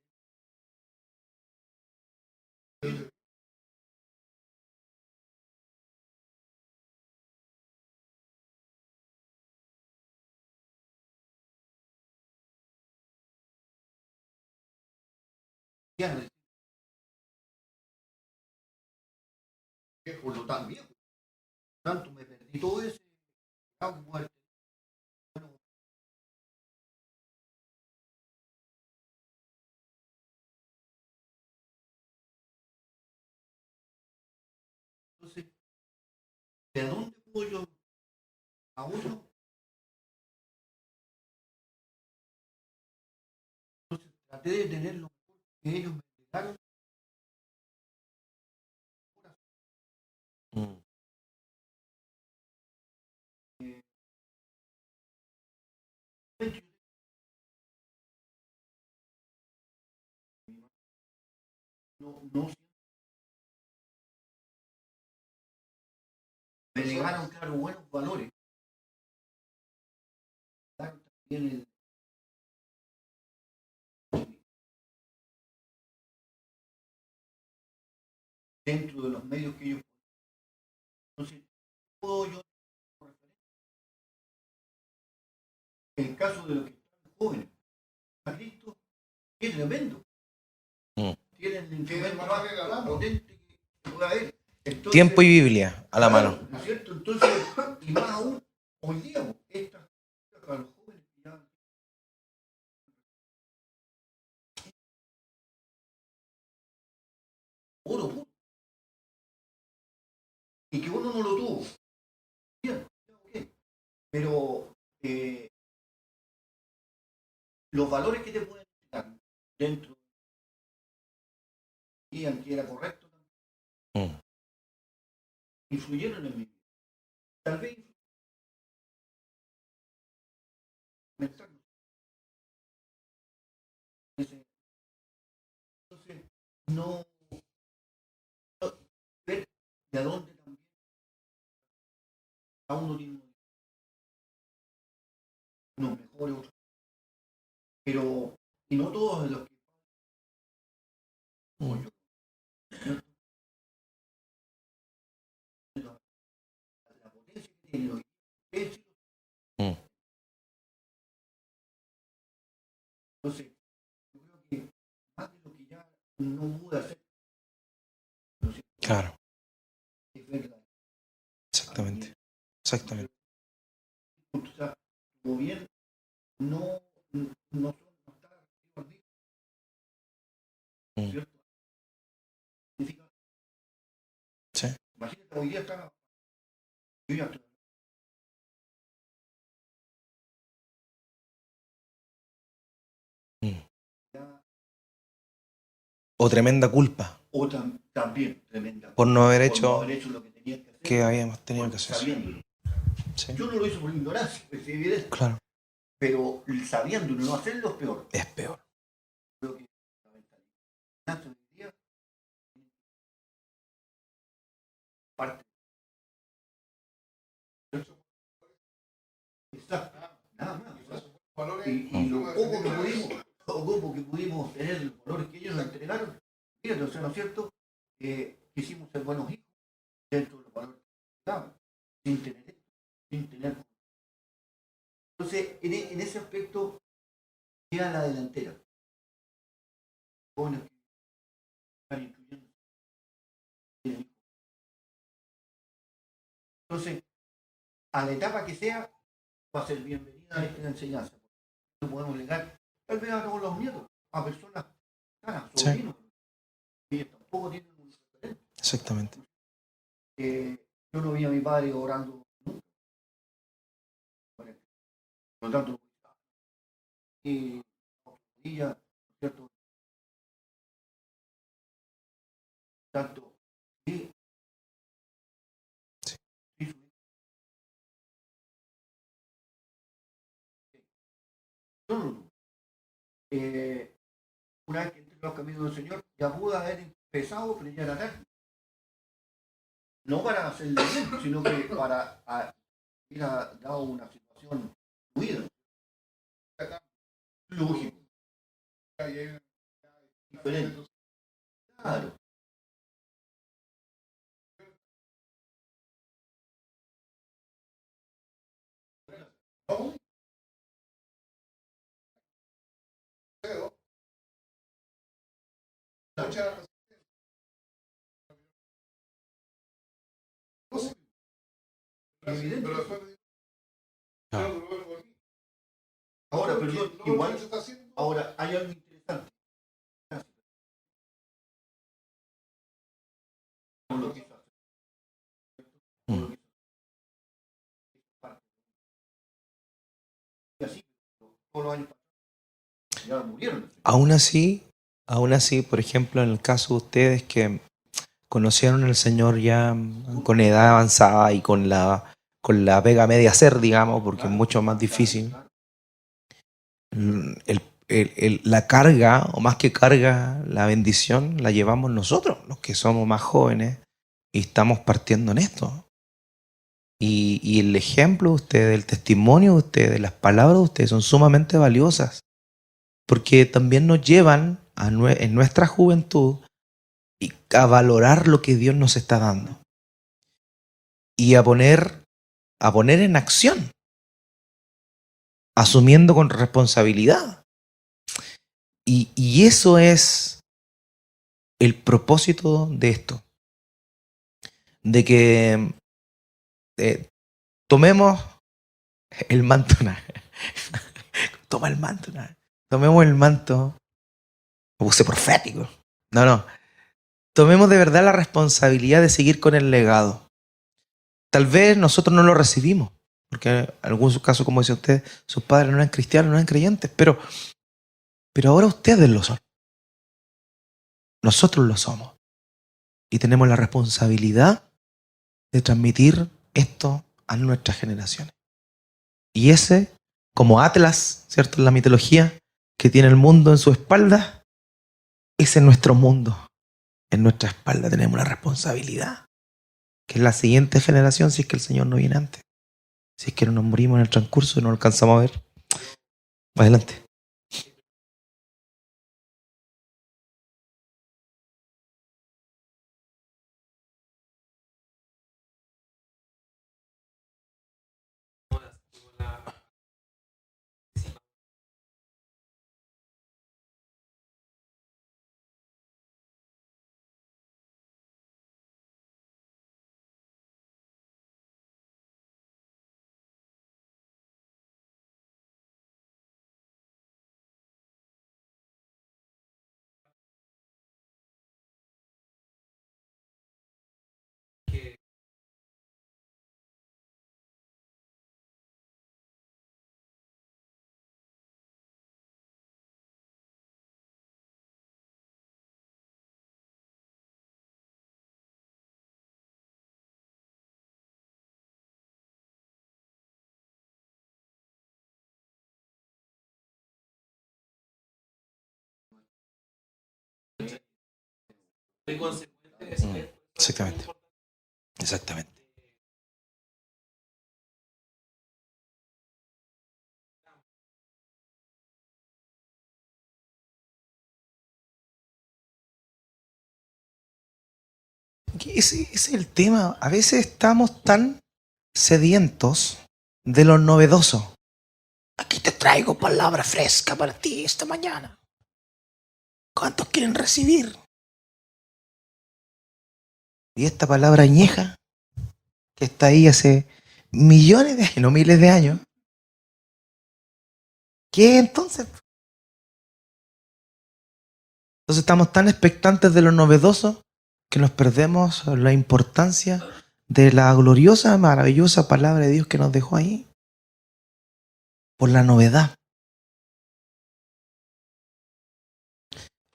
por lo tan viejo. Por tanto, me perdí todo ese muerte. Bueno, entonces, ¿de dónde puedo yo a uno? Entonces, traté de tener lo mejor que ellos me entregaron. Mm. No me negaron, claro, buenos valores. También dentro de los medios que ellos. Entonces, puedo yo, en el caso de los que están jóvenes, a Cristo, es tremendo. Mm. Tienen el Tiene instrumento más más en la mano. potente que pueda haber. Entonces, Tiempo y Biblia a la claro, mano. ¿no es cierto? Entonces, y más aún, hoy día, estas a los jóvenes que ya oro puro, y que uno no lo tuvo. Bien, ok. Pero los valores que te pueden dar dentro de que era correcto, Mm. influyeron en mi vida. Tal vez influyeron. Entonces, no ver de dónde también a uno tiene unos mejores, otros. Pero, y no todos los que Mm. la potencia que tienen los éxitos. Mm. Entonces, yo creo que más de lo que ya no pude hacer, ¿no es cierto? Claro, Es verdad. exactamente. Exactamente. O sea, tu gobierno no, no está arriba, Mm. ¿cierto? Significa, Sí. imagínate, hoy día está, yo ya estoy O tremenda culpa o también tremenda por no haber por hecho no haber hecho lo que tenía que hacer, que habíamos tenido que hacer. sabiéndolo. Sí, Yo no lo hice por ignorancia, es evidente, claro. pero sabiéndolo y no hacerlo es peor. Es peor. Creo que la mentalidad hoy día parte. Exacto, nada más. Valores Y lo poco que pudimos tener, los valores que ellos nos entregaron, fíjate, o sea, ¿no es cierto? Quisimos ser buenos hijos dentro de los valores que nos daban, sin tener esto, sin tener. Entonces, en ese aspecto, queda la delantera. Jóvenes que están incluyendo. Entonces, a la etapa que sea, va a ser bienvenida esta enseñanza. No podemos negar, tal vez a todos los nietos, a personas caras, Sí. sobrinos, que tampoco tienen un referente. Exactamente. Yo no vi a mi padre orando nunca. Por lo tanto, y ¿no es cierto? Tanto, sí, Sí. sí, no, no, no. Una vez que entré en los caminos del Señor, ya pude haber empezado, pero ya era tarde. No para hacerle bien, sino que para ir a dar una situación fluida, lógico, diferente. Claro. ¿no? Pero muchas cosas, Evidente. pero después me dijo, Ah. pero luego volví. Ahora, Porque perdón, no, igual, lo que se está haciendo, ahora hay algo interesante. Con lo que hizo hacer, con lo Mm. que hizo hacer. Y así, todos los años pasaron, ya murieron. Aún así, por ejemplo, en el caso de ustedes que conocieron al Señor ya con edad avanzada y con la pega media hacer, digamos, porque es mucho más difícil. La carga, o más que carga, la bendición la llevamos nosotros, los que somos más jóvenes y estamos partiendo en esto. Y el ejemplo de ustedes, el testimonio de ustedes, las palabras de ustedes son sumamente valiosas, porque también nos llevan en nuestra juventud a valorar lo que Dios nos está dando y a poner en acción, asumiendo con responsabilidad. Y eso es el propósito de esto, de que tomemos el manto. Toma el manto. Tomemos el manto. Me puse profético. No. Tomemos de verdad la responsabilidad de seguir con el legado. Tal vez nosotros no lo recibimos, porque en algún caso, como dice usted, sus padres no eran cristianos, no eran creyentes, pero ahora ustedes lo son. Nosotros lo somos. Y tenemos la responsabilidad de transmitir esto a nuestras generaciones. Y ese, como Atlas, ¿cierto? En la mitología, que tiene el mundo en su espalda, ese es nuestro mundo. En nuestra espalda tenemos la responsabilidad, que es la siguiente generación, si es que el Señor no viene antes. Si es que no nos morimos en el transcurso y no lo alcanzamos a ver. Adelante. Exactamente. Exactamente. Ese es el tema. A veces estamos tan sedientos de lo novedoso. Aquí te traigo palabra fresca para ti esta mañana. ¿Cuántos quieren recibir? Y esta palabra añeja, que está ahí hace millones de años, no miles de años, ¿qué entonces? Entonces estamos tan expectantes de lo novedoso que nos perdemos la importancia de la gloriosa, maravillosa palabra de Dios que nos dejó ahí. Por la novedad.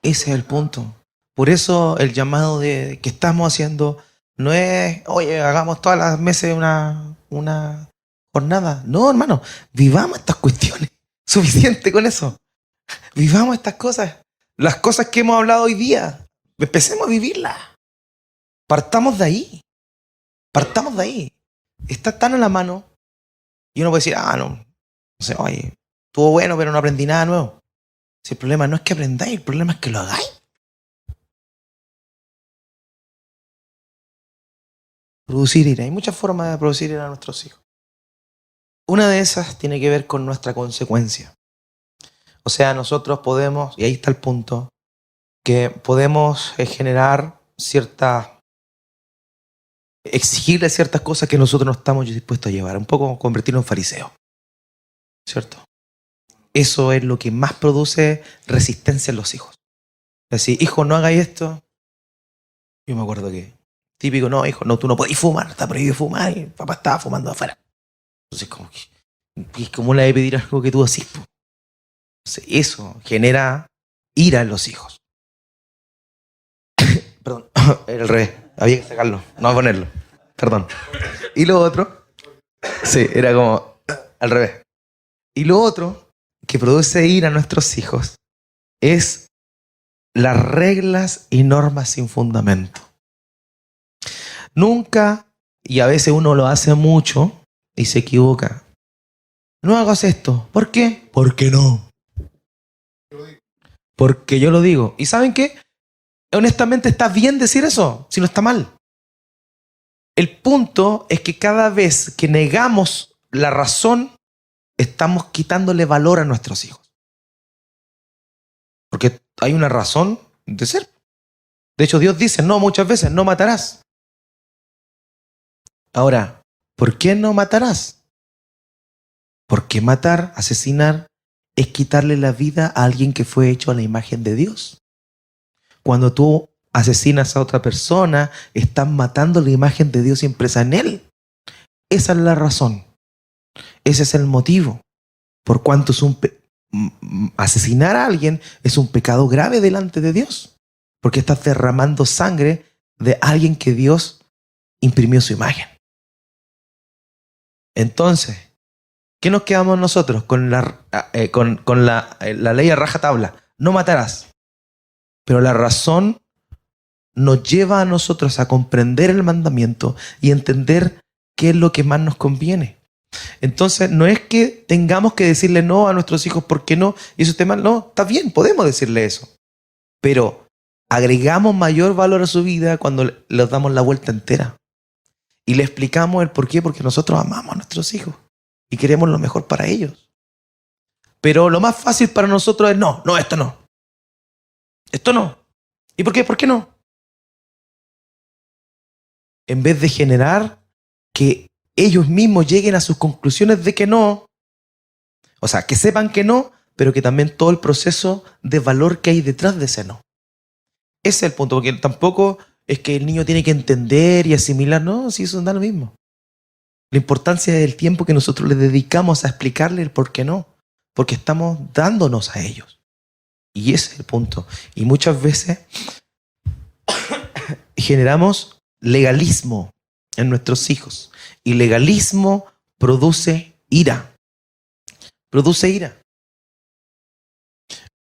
Ese es el punto. Por eso el llamado que estamos haciendo no es, oye, hagamos todas las meses una jornada. No, hermano, vivamos estas cuestiones. Suficiente con eso. Vivamos estas cosas. Las cosas que hemos hablado hoy día. Empecemos a vivirlas. Partamos de ahí. Partamos de ahí. Está tan a la mano. Y uno puede decir, no sé, oye, estuvo bueno, pero no aprendí nada nuevo. Si el problema no es que aprendáis, el problema es que lo hagáis. Producir ira. Hay muchas formas de producir ira a nuestros hijos. Una de esas tiene que ver con nuestra consecuencia. O sea, nosotros podemos, y ahí está el punto, que podemos generar exigirle ciertas cosas que nosotros no estamos dispuestos a llevar. Un poco convertirnos en fariseos. ¿Cierto? Eso es lo que más produce resistencia en los hijos. Es decir, hijo, no hagáis esto. Yo me acuerdo que típico, no, hijo, no, tú no podés fumar, está prohibido fumar, y el papá estaba fumando afuera. Entonces, ¿cómo le hay que pedir algo que tú haces? Entonces, eso genera ira en los hijos. Perdón, era al revés, había que sacarlo, no ponerlo, perdón. Y lo otro, sí, era como al revés. Y lo otro que produce ira a nuestros hijos es las reglas y normas sin fundamento. Nunca, y a veces uno lo hace mucho y se equivoca. No hagas esto. ¿Por qué? Porque no. Porque yo lo digo. ¿Y saben qué? Honestamente está bien decir eso, si no está mal. El punto es que cada vez que negamos la razón, estamos quitándole valor a nuestros hijos. Porque hay una razón de ser. De hecho, Dios dice, no, muchas veces, no matarás. Ahora, ¿por qué no matarás? Porque matar, asesinar, es quitarle la vida a alguien que fue hecho a la imagen de Dios. Cuando tú asesinas a otra persona, estás matando la imagen de Dios impresa en él. Esa es la razón. Ese es el motivo. Por cuanto es asesinar a alguien es un pecado grave delante de Dios. Porque estás derramando sangre de alguien que Dios imprimió su imagen. Entonces, ¿qué nos quedamos nosotros con la ley a rajatabla? No matarás. Pero la razón nos lleva a nosotros a comprender el mandamiento y entender qué es lo que más nos conviene. Entonces, no es que tengamos que decirle no a nuestros hijos, ¿por qué no? Y eso está mal. No, está bien, podemos decirle eso. Pero agregamos mayor valor a su vida cuando les damos la vuelta entera. Y le explicamos el por qué, porque nosotros amamos a nuestros hijos y queremos lo mejor para ellos. Pero lo más fácil para nosotros es no, esto no. Esto no. ¿Y por qué? ¿Por qué no? En vez de generar que ellos mismos lleguen a sus conclusiones de que no, o sea, que sepan que no, pero que también todo el proceso de valor que hay detrás de ese no. Ese es el punto, porque tampoco es que el niño tiene que entender y asimilar, no, si eso da lo mismo. La importancia es el tiempo que nosotros le dedicamos a explicarle el por qué no, porque estamos dándonos a ellos. Y ese es el punto. Y muchas veces generamos legalismo en nuestros hijos. Y legalismo produce ira. Produce ira.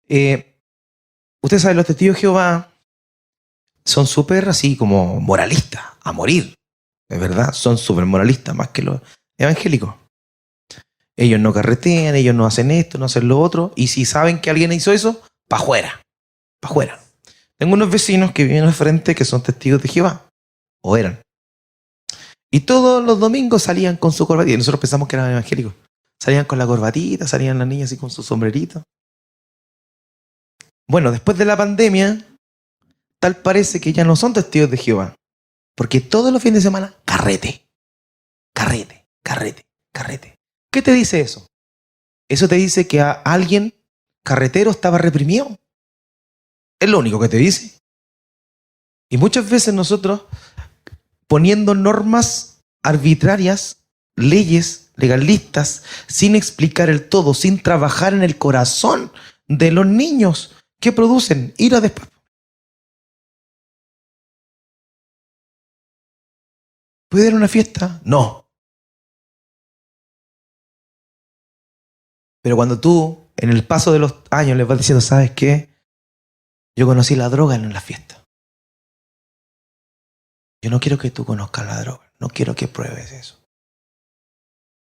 Usted sabe, los testigos de Jehová son súper así como moralistas, a morir. Es verdad, son súper moralistas más que los evangélicos. Ellos no carretean, ellos no hacen esto, no hacen lo otro. Y si saben que alguien hizo eso, para afuera. Para afuera. Tengo unos vecinos que viven al frente que son testigos de Jehová. O eran. Y todos los domingos salían con su corbatita. Y nosotros pensamos que eran evangélicos. Salían con la corbatita, salían las niñas así con su sombrerito. Bueno, después de la pandemia, tal parece que ya no son testigos de Jehová. Porque todos los fines de semana, carrete. Carrete, carrete, carrete. ¿Qué te dice eso? Eso te dice que a alguien carretero estaba reprimido. Es lo único que te dice. Y muchas veces nosotros, poniendo normas arbitrarias, leyes legalistas, sin explicar el todo, sin trabajar en el corazón de los niños, ¿qué producen? Ira después. ¿Puede ir a una fiesta? No. Pero cuando tú, en el paso de los años, les vas diciendo, ¿sabes qué? Yo conocí la droga en la fiesta. Yo no quiero que tú conozcas la droga. No quiero que pruebes eso.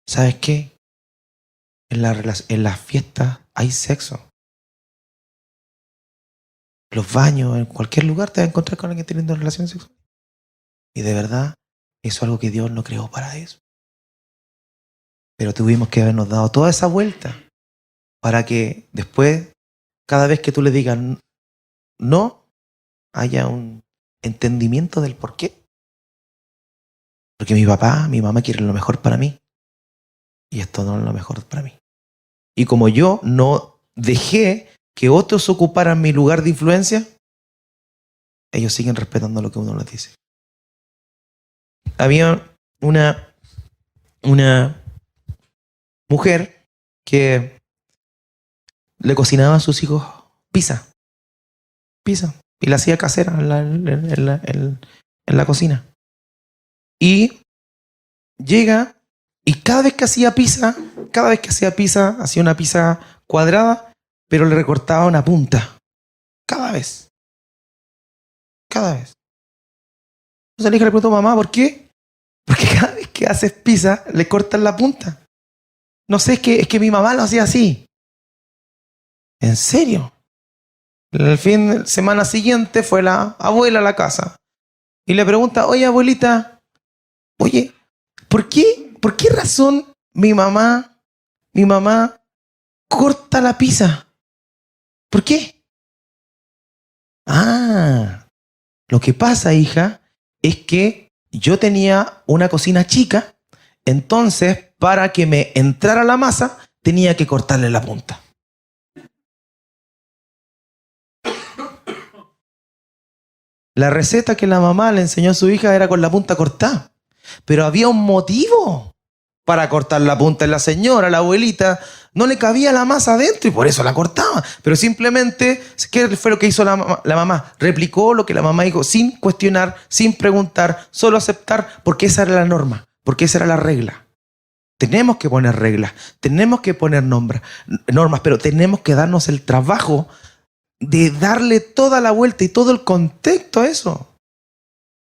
¿Sabes qué? En las fiestas hay sexo. En los baños, en cualquier lugar te vas a encontrar con alguien teniendo relaciones sexuales. Y de verdad, eso es algo que Dios no creó para eso. Pero tuvimos que habernos dado toda esa vuelta para que después, cada vez que tú le digas no, haya un entendimiento del por qué. Porque mi papá, mi mamá quieren lo mejor para mí. Y esto no es lo mejor para mí. Y como yo no dejé que otros ocuparan mi lugar de influencia, ellos siguen respetando lo que uno les dice. Había una mujer que le cocinaba a sus hijos pizza. Y la hacía casera en la cocina. Y llega y cada vez que hacía pizza, hacía una pizza cuadrada, pero le recortaba una punta. Cada vez. Entonces la hija le preguntó, mamá, ¿por qué? Porque cada vez que haces pizza, le cortan la punta. No sé, es que mi mamá lo hacía así. ¿En serio? El fin de semana siguiente fue la abuela a la casa y le pregunta, oye, abuelita, ¿por qué razón mi mamá corta la pizza? ¿Por qué? Lo que pasa, hija, es que yo tenía una cocina chica, entonces para que me entrara la masa tenía que cortarle la punta. La receta que la mamá le enseñó a su hija era con la punta cortada. Pero había un motivo para cortar la punta. En la señora, la abuelita, no le cabía la masa adentro y por eso la cortaba. Pero simplemente, ¿qué fue lo que hizo la mamá? Replicó lo que la mamá dijo sin cuestionar, sin preguntar, solo aceptar, porque esa era la norma, porque esa era la regla. Tenemos que poner reglas, tenemos que poner normas, pero tenemos que darnos el trabajo de darle toda la vuelta y todo el contexto a eso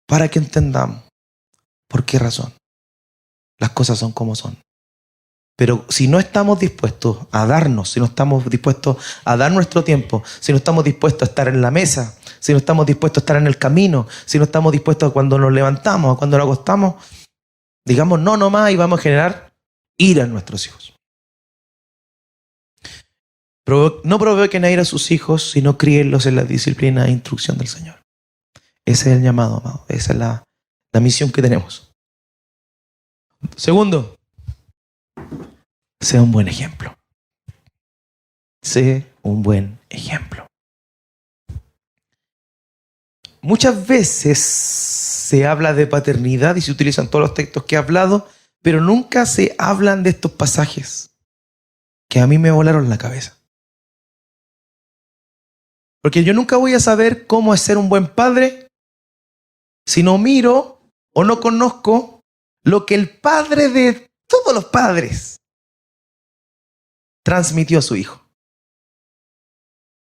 para que entendamos por qué razón las cosas son como son. Pero si no estamos dispuestos a darnos, si no estamos dispuestos a dar nuestro tiempo, si no estamos dispuestos a estar en la mesa, si no estamos dispuestos a estar en el camino, si no estamos dispuestos a cuando nos levantamos, a cuando nos acostamos, digamos no nomás y vamos a generar ira en nuestros hijos. No provoquen a ir a sus hijos, sino críenlos en la disciplina e instrucción del Señor. Ese es el llamado, amado. Esa es la misión que tenemos. Segundo, sea un buen ejemplo. Sé un buen ejemplo. Muchas veces se habla de paternidad y se utilizan todos los textos que he hablado, pero nunca se hablan de estos pasajes que a mí me volaron la cabeza. Porque yo nunca voy a saber cómo es ser un buen padre si no miro o no conozco lo que el padre de todos los padres transmitió a su hijo.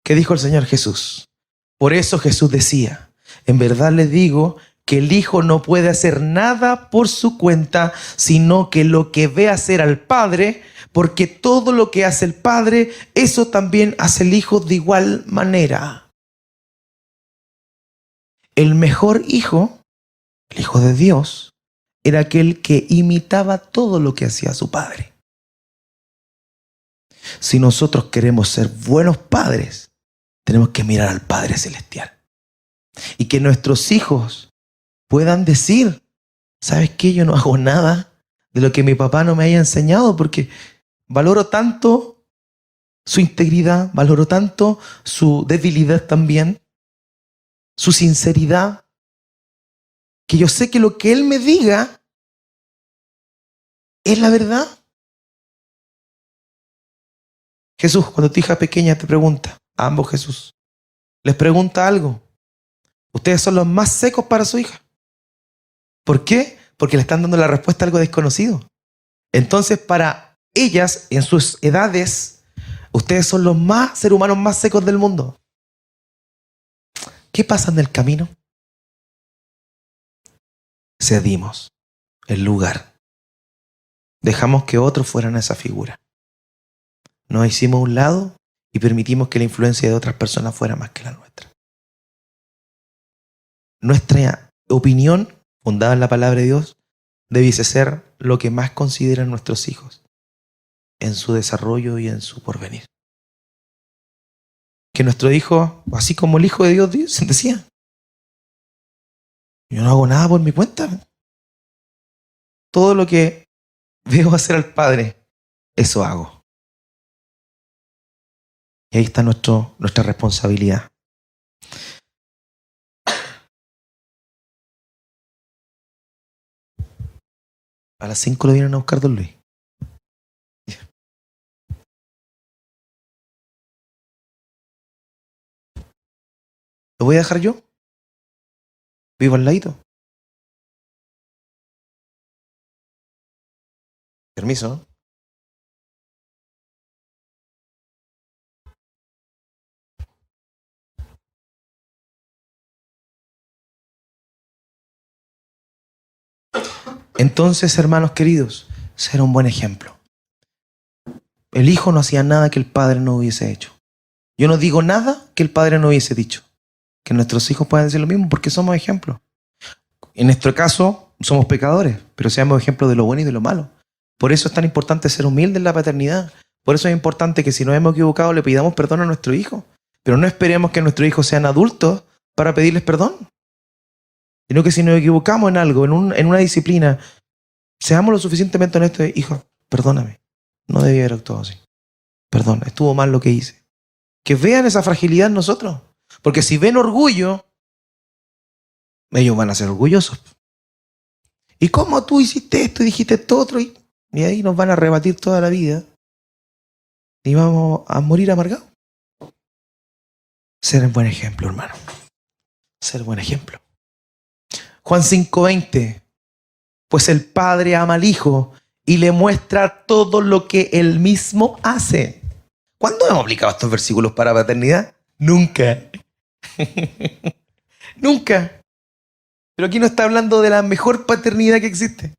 ¿Qué dijo el Señor Jesús? Por eso Jesús decía, En verdad les digo que el Hijo no puede hacer nada por su cuenta, sino que lo que ve hacer al Padre, porque todo lo que hace el Padre, eso también hace el Hijo de igual manera. El mejor hijo, el Hijo de Dios, era aquel que imitaba todo lo que hacía su Padre. Si nosotros queremos ser buenos padres, tenemos que mirar al Padre Celestial. Y que nuestros hijos puedan decir, ¿sabes qué? Yo no hago nada de lo que mi papá no me haya enseñado, porque valoro tanto su integridad, valoro tanto su debilidad también, su sinceridad, que yo sé que lo que él me diga es la verdad. Jesús, cuando tu hija pequeña te pregunta, a ambos Jesús, les pregunta algo, ustedes son los más secos para su hija. ¿Por qué? Porque le están dando la respuesta a algo desconocido. Entonces, para ellas, en sus edades, ustedes son los seres humanos más secos del mundo. ¿Qué pasa en el camino? Cedimos el lugar. Dejamos que otros fueran esa figura. Nos hicimos a un lado y permitimos que la influencia de otras personas fuera más que la nuestra. Nuestra opinión, fundada en la palabra de Dios, debiese ser lo que más consideran nuestros hijos en su desarrollo y en su porvenir. Que nuestro hijo, así como el Hijo de Dios decía, yo no hago nada por mi cuenta. Todo lo que veo hacer al Padre, eso hago. Y ahí está nuestra responsabilidad. A las 5 lo vienen a buscar don Luis. ¿Lo voy a dejar yo? Vivo al ladito. Permiso. Entonces, hermanos queridos, ser un buen ejemplo. El Hijo no hacía nada que el Padre no hubiese hecho. Yo no digo nada que el Padre no hubiese dicho. Que nuestros hijos puedan decir lo mismo porque somos ejemplos. En nuestro caso, somos pecadores, pero seamos ejemplos de lo bueno y de lo malo. Por eso es tan importante ser humilde en la paternidad. Por eso es importante que si nos hemos equivocado le pidamos perdón a nuestro hijo. Pero no esperemos que nuestros hijos sean adultos para pedirles perdón. Sino que si nos equivocamos en algo, en una disciplina, seamos lo suficientemente honestos de, hijo, perdóname, no debía haber actuado así. Perdón, estuvo mal lo que hice. Que vean esa fragilidad en nosotros. Porque si ven orgullo, ellos van a ser orgullosos. ¿Y cómo tú hiciste esto y dijiste esto otro? Y ahí nos van a rebatir toda la vida. Y vamos a morir amargados. Ser un buen ejemplo, hermano. Ser buen ejemplo. Juan 5:20. Pues el Padre ama al Hijo y le muestra todo lo que Él mismo hace. ¿Cuándo hemos aplicado estos versículos para paternidad? Nunca. Nunca. Pero aquí no está hablando de la mejor paternidad que existe.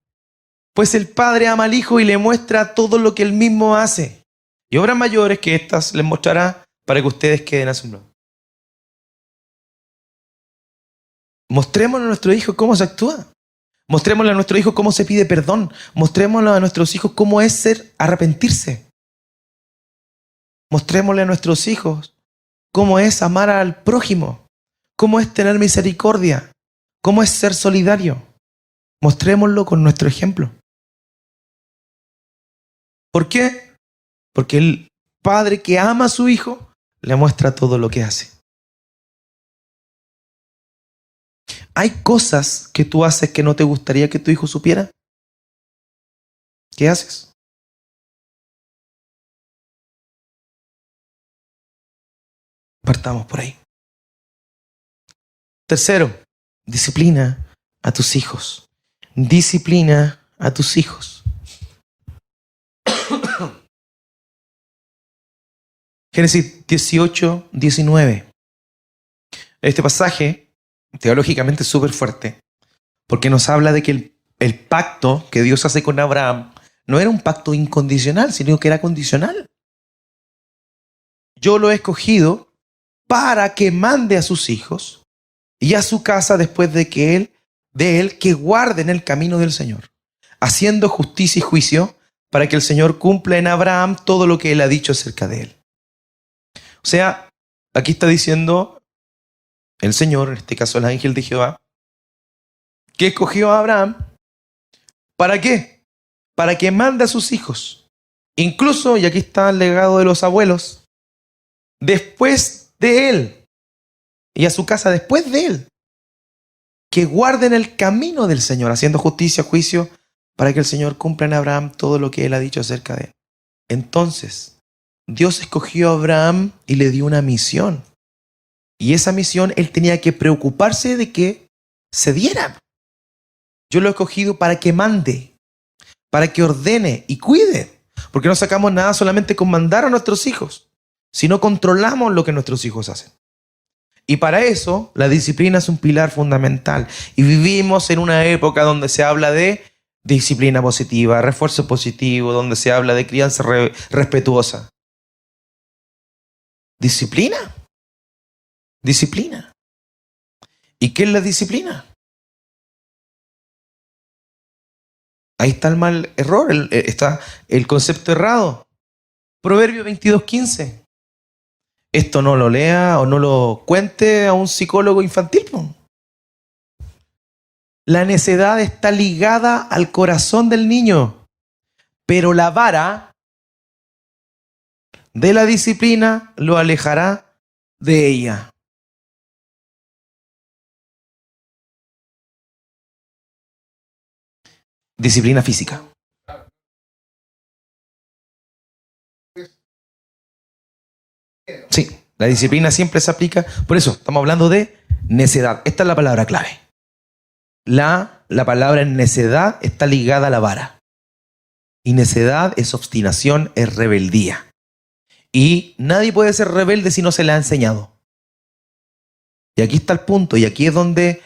Pues el Padre ama al Hijo y le muestra todo lo que Él mismo hace. Y obras mayores que estas les mostrará para que ustedes queden asombrados. Mostrémosle a nuestro hijo cómo se actúa. Mostrémosle a nuestro hijo cómo se pide perdón. Mostrémosle a nuestros hijos cómo es arrepentirse. Mostrémosle a nuestros hijos cómo es amar al prójimo. Cómo es tener misericordia. Cómo es ser solidario. Mostrémoslo con nuestro ejemplo. ¿Por qué? Porque el padre que ama a su hijo le muestra todo lo que hace. ¿Hay cosas que tú haces que no te gustaría que tu hijo supiera? ¿Qué haces? Partamos por ahí. Tercero, disciplina a tus hijos. Disciplina a tus hijos. Génesis 18:19. Este pasaje teológicamente súper fuerte, porque nos habla de que el pacto que Dios hace con Abraham no era un pacto incondicional, sino que era condicional. Yo lo he escogido para que mande a sus hijos y a su casa después de él que guarden el camino del Señor, haciendo justicia y juicio para que el Señor cumpla en Abraham todo lo que él ha dicho acerca de él. O sea, aquí está diciendo el Señor, en este caso el ángel de Jehová, que escogió a Abraham. ¿Para qué? Para que mande a sus hijos. Incluso, y aquí está el legado de los abuelos, después de él, y a su casa después de él, que guarden el camino del Señor, haciendo justicia, juicio, para que el Señor cumpla en Abraham todo lo que él ha dicho acerca de él. Entonces, Dios escogió a Abraham y le dio una misión. Y esa misión él tenía que preocuparse de que se diera. Yo lo he escogido para que mande, para que ordene y cuide. Porque no sacamos nada solamente con mandar a nuestros hijos, sino controlamos lo que nuestros hijos hacen. Y para eso, la disciplina es un pilar fundamental. Y vivimos en una época donde se habla de disciplina positiva, refuerzo positivo, donde se habla de crianza respetuosa. Disciplina. Disciplina. ¿Y qué es la disciplina? Ahí está el mal error, está el concepto errado. Proverbio 22:15. Esto no lo lea o no lo cuente a un psicólogo infantil. La necedad está ligada al corazón del niño, pero la vara de la disciplina lo alejará de ella. Disciplina física. Sí, la disciplina siempre se aplica. Por eso, estamos hablando de necedad. Esta es la palabra clave. La palabra necedad está ligada a la vara. Y necedad es obstinación, es rebeldía. Y nadie puede ser rebelde si no se le ha enseñado. Y aquí está el punto. Y aquí es donde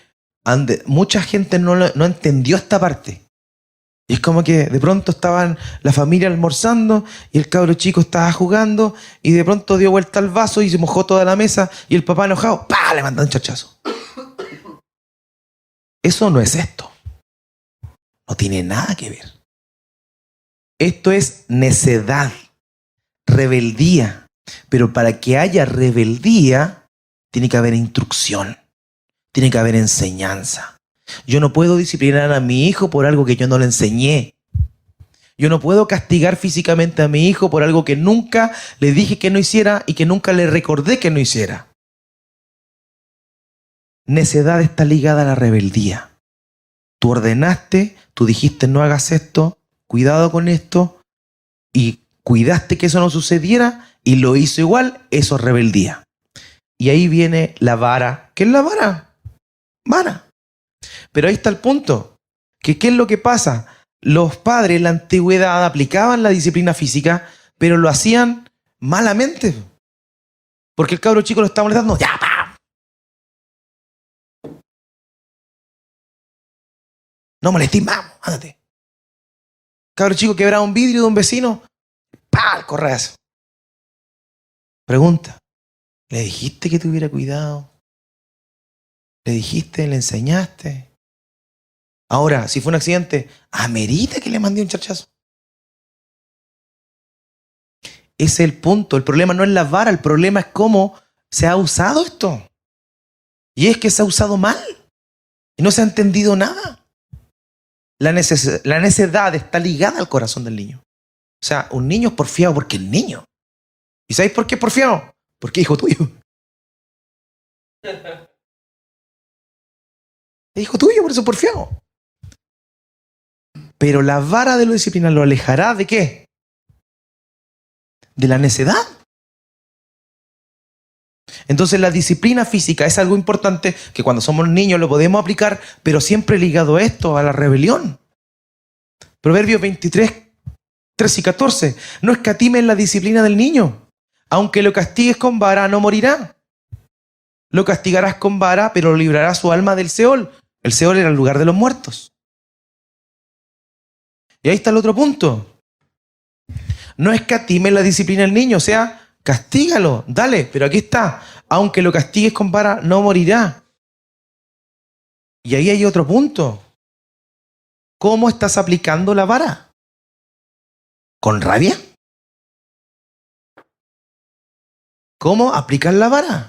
mucha gente no entendió esta parte. Y es como que de pronto estaban la familia almorzando y el cabro chico estaba jugando y de pronto dio vuelta al vaso y se mojó toda la mesa y el papá enojado, ¡pah!, le mandó un chachazo. Eso no es esto. No tiene nada que ver. Esto es necedad, rebeldía. Pero para que haya rebeldía, tiene que haber instrucción, tiene que haber enseñanza. Yo no puedo disciplinar a mi hijo por algo que yo no le enseñé. Yo no puedo castigar físicamente a mi hijo por algo que nunca le dije que no hiciera y que nunca le recordé que no hiciera. Necedad está ligada a la rebeldía. Tú ordenaste, tú dijiste no hagas esto, cuidado con esto, y cuidaste que eso no sucediera y lo hizo igual, eso es rebeldía. Y ahí viene la vara. ¿Qué es la vara? Vara. Pero ahí está el punto. ¿Qué es lo que pasa? Los padres en la antigüedad aplicaban la disciplina física, pero lo hacían malamente. Porque el cabro chico lo estaba molestando. ¡Ya, pa! No molestes más, ándate. Cabro chico quebraba un vidrio de un vecino. ¡Pah! El correazo. Pregunta. ¿Le dijiste que tuviera cuidado? ¿Le dijiste, le enseñaste? Ahora, si fue un accidente, ¿amerita que le mandé un chachazo? Ese es el punto. El problema no es la vara, el problema es cómo se ha usado esto. Y es que se ha usado mal. Y no se ha entendido nada. La necedad está ligada al corazón del niño. O sea, un niño es porfiado porque es niño. ¿Y sabéis por qué es porfiado? Porque es hijo tuyo. Es hijo tuyo, por eso es porfiado. Pero la vara de la disciplina lo alejará ¿de qué? De la necedad. Entonces la disciplina física es algo importante que cuando somos niños lo podemos aplicar, pero siempre ligado a esto, a la rebelión. Proverbios 23, 13 y 14. No escatimes la disciplina del niño. Aunque lo castigues con vara, no morirá. lo castigarás con vara, pero librarás su alma del Seol. El Seol era el lugar de los muertos. Y ahí está el otro punto. No escatime la disciplina del niño, o sea, castígalo, dale, pero aquí está. Aunque lo castigues con vara, no morirá. Y ahí hay otro punto. ¿Cómo estás aplicando la vara? ¿Con rabia? ¿Cómo aplicar la vara?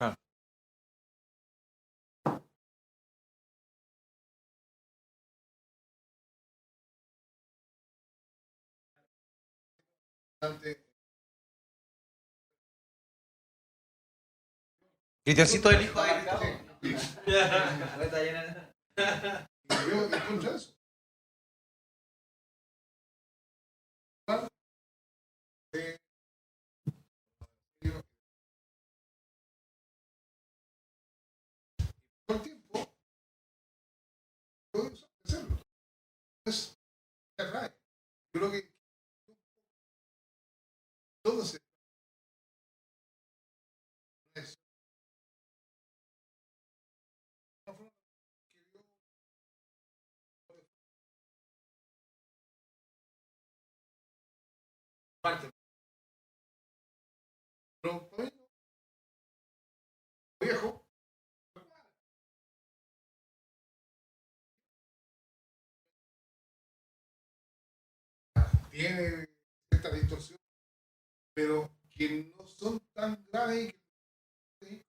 Ah. Cristiancito del hijo de... Y yo encuentro eso. Eh, todo el tiempo, puedo hacerlo. Es verdad. Yo creo que todo se es una forma que yo parte. Pero para mí, viejo, tiene esta distorsión, pero que no son tan graves que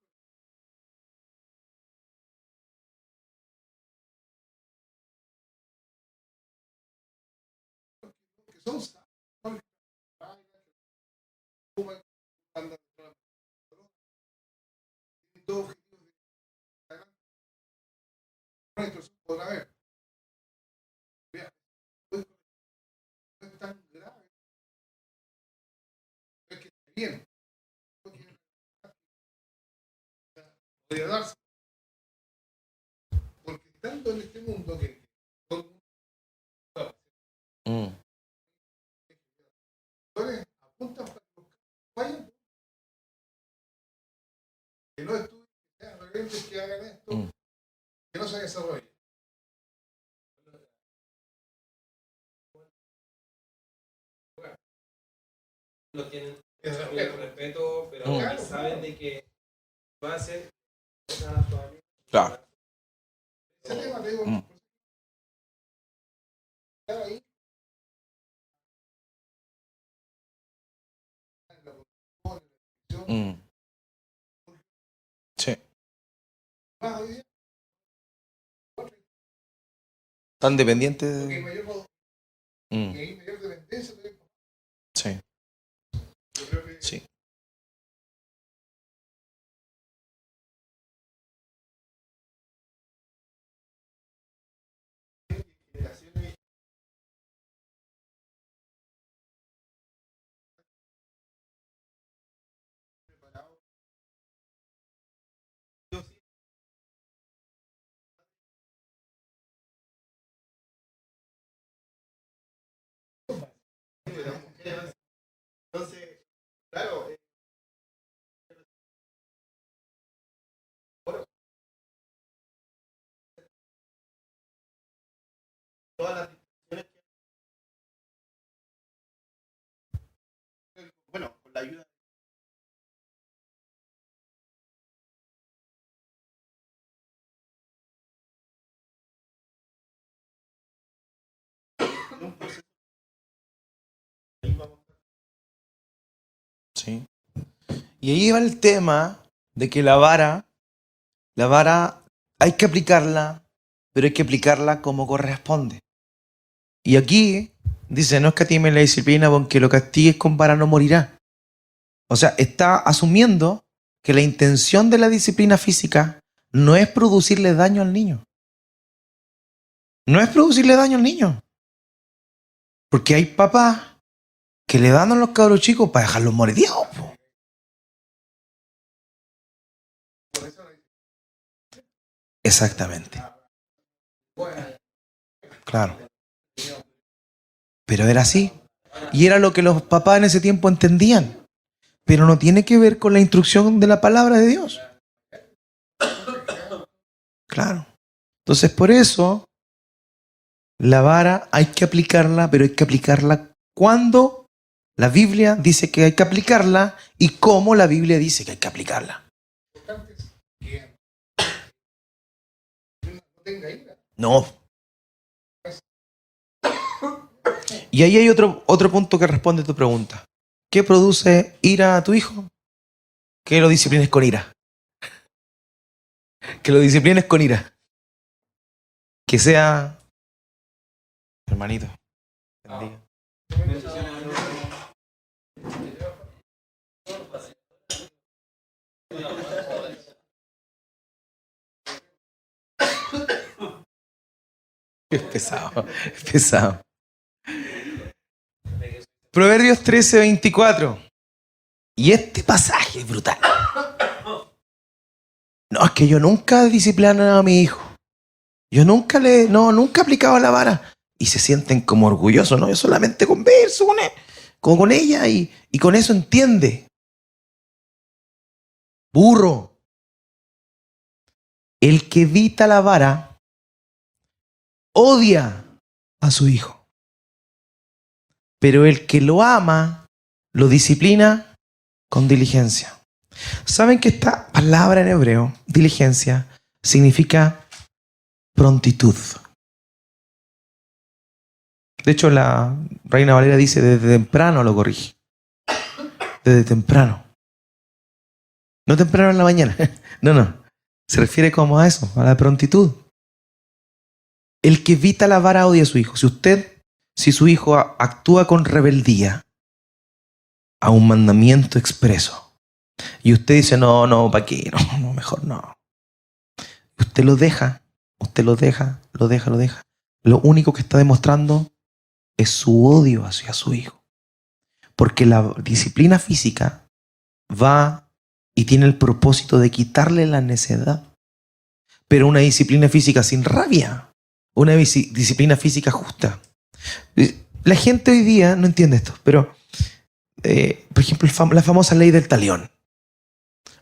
son dos objetivos de adelante. Una distorsión podrá haber. Vea, no es tan grave, es que está bien. Podría darse. Porque estando en este mundo que todo el mundo Mm. apuntan para que los vayan, que no estudien, que sean rebeldes, que hagan esto, Mm. que no se desarrollen. Lo tienen Es mucho respeto. respeto, pero Claro, saben de que va a ser una familia. Claro. Ese tema te digo, Mm. estar ahí, en la posición, Mm. Sí. más hoy día, Tan dependiente porque hay de... mayor, Mm. y hay mayor dependencia también. Sí. Yo creo que Sí. generaciones preparadas, yo sí, entonces, claro, todas las discusiones que, bueno, con la ayuda de un proceso Y ahí va el tema de que la vara hay que aplicarla, pero hay que aplicarla como corresponde. Y aquí dice, no escatime la disciplina, porque lo castigues con vara no morirá. O sea, está asumiendo que la intención de la disciplina física no es producirle daño al niño. No es producirle daño al niño. Porque hay papás que le dan a los cabros chicos para dejarlos mordidos. Exactamente. Claro. Pero era así. Y era lo que los papás en ese tiempo entendían. Pero no tiene que ver con la instrucción de la palabra de Dios. Claro. Entonces, por eso, la vara hay que aplicarla, pero hay que aplicarla cuando la Biblia dice que hay que aplicarla y cómo la Biblia dice que hay que aplicarla. No. Y ahí hay otro punto que responde a tu pregunta. ¿Qué produce ira a tu hijo? Que lo disciplines con ira. Que lo disciplines con ira. Que sea... Hermanito. Bendiga. Es pesado, es pesado. Proverbios 13:24. Y este pasaje es brutal. No, es que yo nunca disciplinado a mi hijo. Yo nunca nunca he aplicado la vara. Y se sienten como orgullosos, ¿no? Yo solamente converso con ella y con eso entiende. Burro. El que evita la vara odia a su hijo. Pero el que lo ama, lo disciplina con diligencia. ¿Saben que esta palabra en hebreo, diligencia, significa prontitud? De hecho, la Reina Valera dice, desde temprano lo corrige. Desde temprano. No temprano en la mañana. No. Se refiere como a eso, a la prontitud. El que evita la vara odia a su hijo. Si su hijo actúa con rebeldía a un mandamiento expreso, y usted dice, no, ¿para qué? No, mejor no. Usted lo deja. Lo único que está demostrando es su odio hacia su hijo. Porque la disciplina física va y tiene el propósito de quitarle la necedad. Pero una disciplina física sin rabia, una disciplina física justa. La gente hoy día no entiende esto, pero por ejemplo, la famosa ley del talión.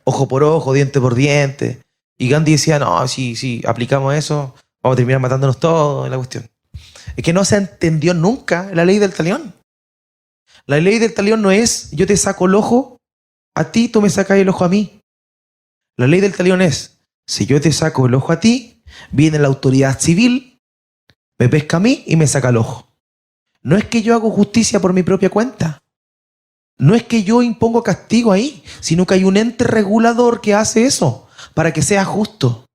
Ojo por ojo, diente por diente. Y Gandhi decía, no, si aplicamos eso, vamos a terminar matándonos todos en la cuestión. Es que no se entendió nunca la ley del talión. La ley del talión no es, yo te saco el ojo a ti, tú me sacas el ojo a mí. La ley del talión es, si yo te saco el ojo a ti, viene la autoridad civil, me pesca a mí y me saca el ojo. No es que yo hago justicia por mi propia cuenta. No es que yo impongo castigo ahí, sino que hay un ente regulador que hace eso para que sea justo.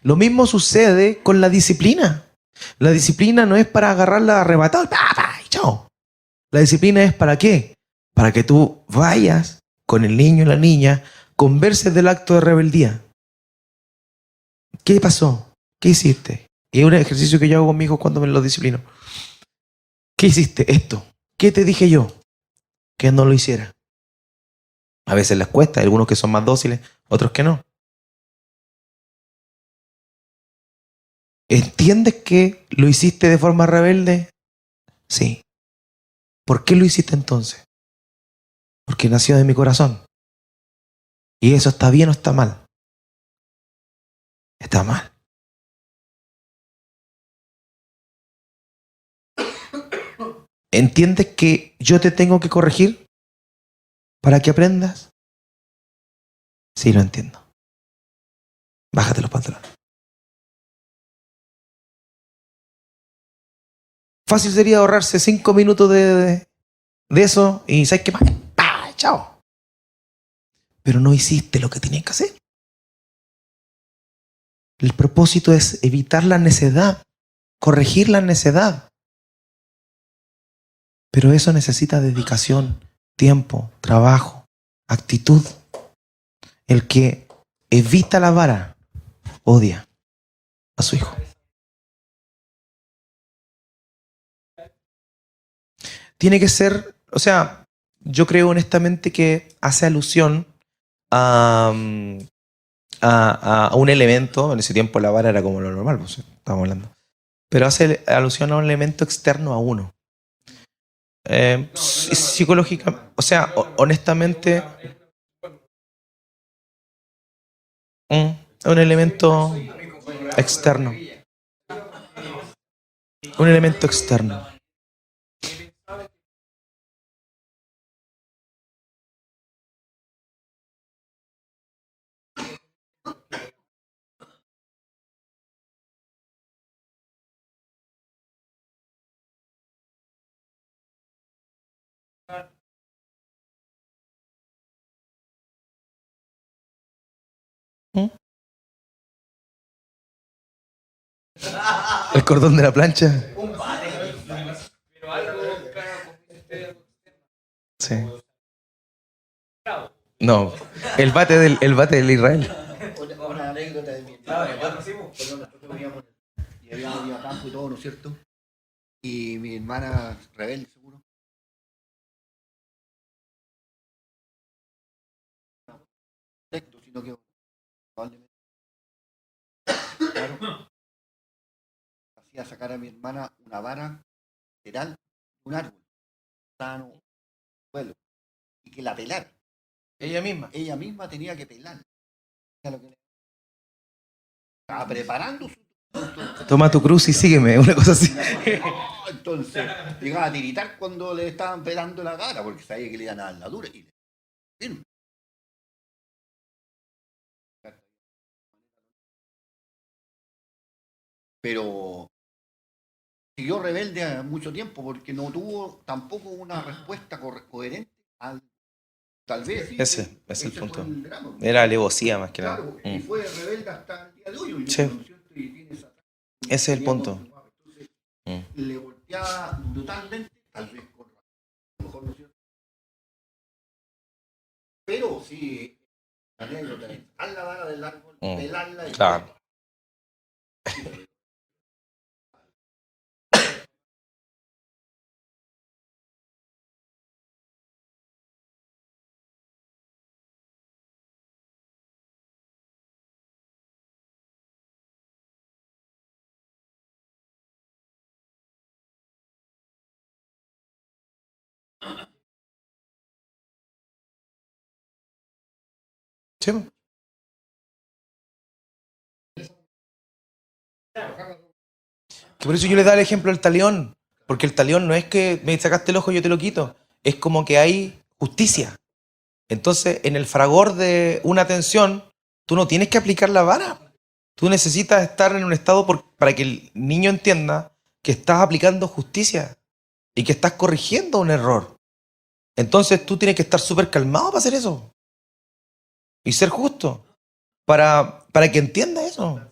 Lo mismo sucede con la disciplina. La disciplina no es para agarrarla arrebatada y chao. La disciplina es ¿para qué? Para que tú vayas con el niño y la niña, converses del acto de rebeldía. ¿Qué pasó? ¿Qué hiciste? Y es un ejercicio que yo hago con mi hijo cuando me lo disciplino. ¿Qué hiciste? Esto. ¿Qué te dije yo? Que no lo hiciera. A veces les cuesta, hay algunos que son más dóciles, otros que no. ¿Entiendes que lo hiciste de forma rebelde? Sí. ¿Por qué lo hiciste entonces? Porque nació de mi corazón. ¿Y eso está bien o está mal? Está mal. ¿Entiendes que yo te tengo que corregir para que aprendas? Sí, lo entiendo. Bájate los pantalones. Fácil sería ahorrarse 5 minutos de eso y ¿sabes qué más? ¡Pah! ¡Chao! pero no hiciste lo que tenías que hacer. El propósito es evitar la necedad, corregir la necedad. Pero eso necesita dedicación, tiempo, trabajo, actitud. El que evita la vara odia a su hijo. Tiene que ser, o sea, yo creo honestamente que hace alusión a un elemento. En ese tiempo la vara era como lo normal, pues, estamos hablando. Pero hace alusión a un elemento externo a uno. Psicológica, o sea, honestamente, un elemento externo. Un elemento externo. ¿Mm? El cordón de la plancha. Pero algo, claro, Sí. No, el bate del Israel. Una anécdota de mi hermana. Cuando nosotros veníamos y habíamos ido a campo y todo, ¿no es cierto? Y mi hermana rebelde, seguro. Texto, sino que probablemente. Claro. Hacía sacar a mi hermana una vara literal de un árbol, sano, suelo, y que la pelara. Ella misma. Ella misma tenía que pelar. Era lo que estaba preparando su. Toma tu cruz y sígueme, una cosa así. Entonces, llegaba a tiritar cuando le estaban pelando la cara, porque sabía que le iban a dar la dura. Y le... Pero siguió rebelde mucho tiempo porque no tuvo tampoco una respuesta coherente al. Tal vez. Sí, Ese es el fue punto. drama. Era alevosía más que nada. Claro, y fue rebelde hasta el día de hoy. Sí. ¿No es cierto? Y tiene esa. Ese es el punto. Entonces, le volteaba brutalmente, tal vez con razón, a lo mejor, ¿no es cierto? Pero sí, la anécdota es a la vara del árbol, pelarla y. Claro. Sí. Que por eso yo le daba el ejemplo al talión. Porque el talión no es que me sacaste el ojo y yo te lo quito. Es como que hay justicia. Entonces, en el fragor de una tensión, tú no tienes que aplicar la vara. Tú necesitas estar en un estado para que el niño entienda que estás aplicando justicia y que estás corrigiendo un error. Entonces tú tienes que estar súper calmado para hacer eso. Y ser justo. Para que entienda eso.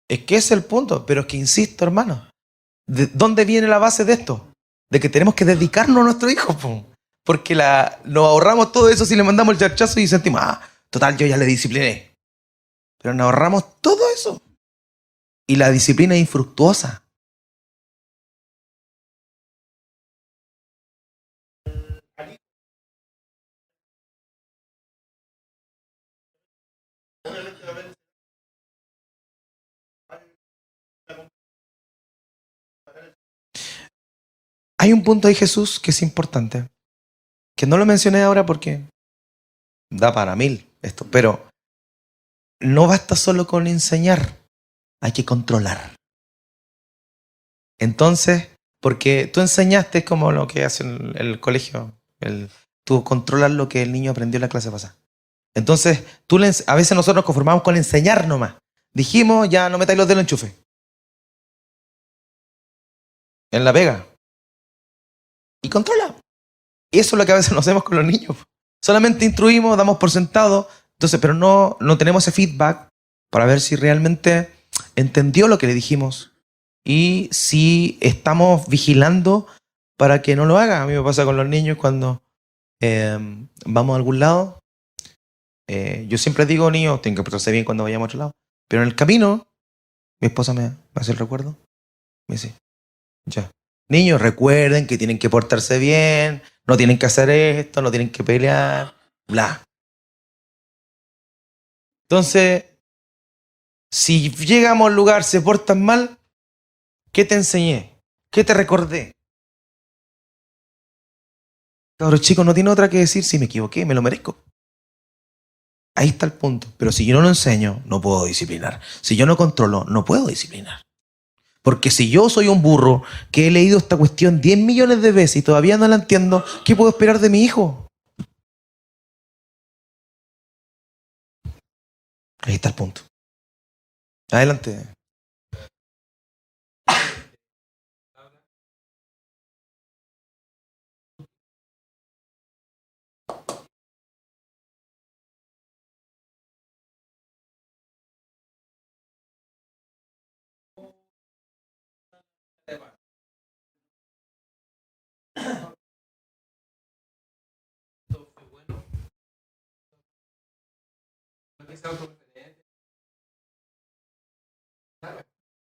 Es que ese es el punto. Pero es que insisto, hermano. ¿De dónde viene la base de esto? De que tenemos que dedicarnos a nuestro hijo, po. Porque nos ahorramos todo eso si le mandamos el charchazo y sentimos, total, yo ya le discipliné. Pero nos ahorramos todo eso. Y la disciplina es infructuosa. Hay un punto ahí, Jesús, que es importante. Que no lo mencioné ahora porque da para 1000 esto. Pero no basta solo con enseñar. Hay que controlar. Entonces, porque tú enseñaste, es como lo que hace el colegio. Tú controlas lo que el niño aprendió en la clase pasada. Entonces, a veces nosotros nos conformamos con enseñar nomás. Dijimos, ya no metáis los dedos en el enchufe. En la pega. Y controla. Y eso es lo que a veces no hacemos con los niños. Solamente instruimos, damos por sentado, entonces, pero no tenemos ese feedback para ver si realmente entendió lo que le dijimos y si estamos vigilando para que no lo haga. A mí me pasa con los niños cuando vamos a algún lado. Yo siempre digo, niños, tienen que portarse bien cuando vayamos a otro lado. Pero en el camino, mi esposa me hace el recuerdo. Me dice, ya. Niños, recuerden que tienen que portarse bien, no tienen que hacer esto, no tienen que pelear, bla. Entonces, si llegamos al lugar, se portan mal, ¿qué te enseñé? ¿Qué te recordé? Cabros chicos, no tiene otra que decir, si me equivoqué, me lo merezco. Ahí está el punto. Pero si yo no lo enseño, no puedo disciplinar. Si yo no controlo, no puedo disciplinar. Porque si yo soy un burro que he leído esta cuestión 10 millones de veces y todavía no la entiendo, ¿qué puedo esperar de mi hijo? Ahí está el punto. Adelante.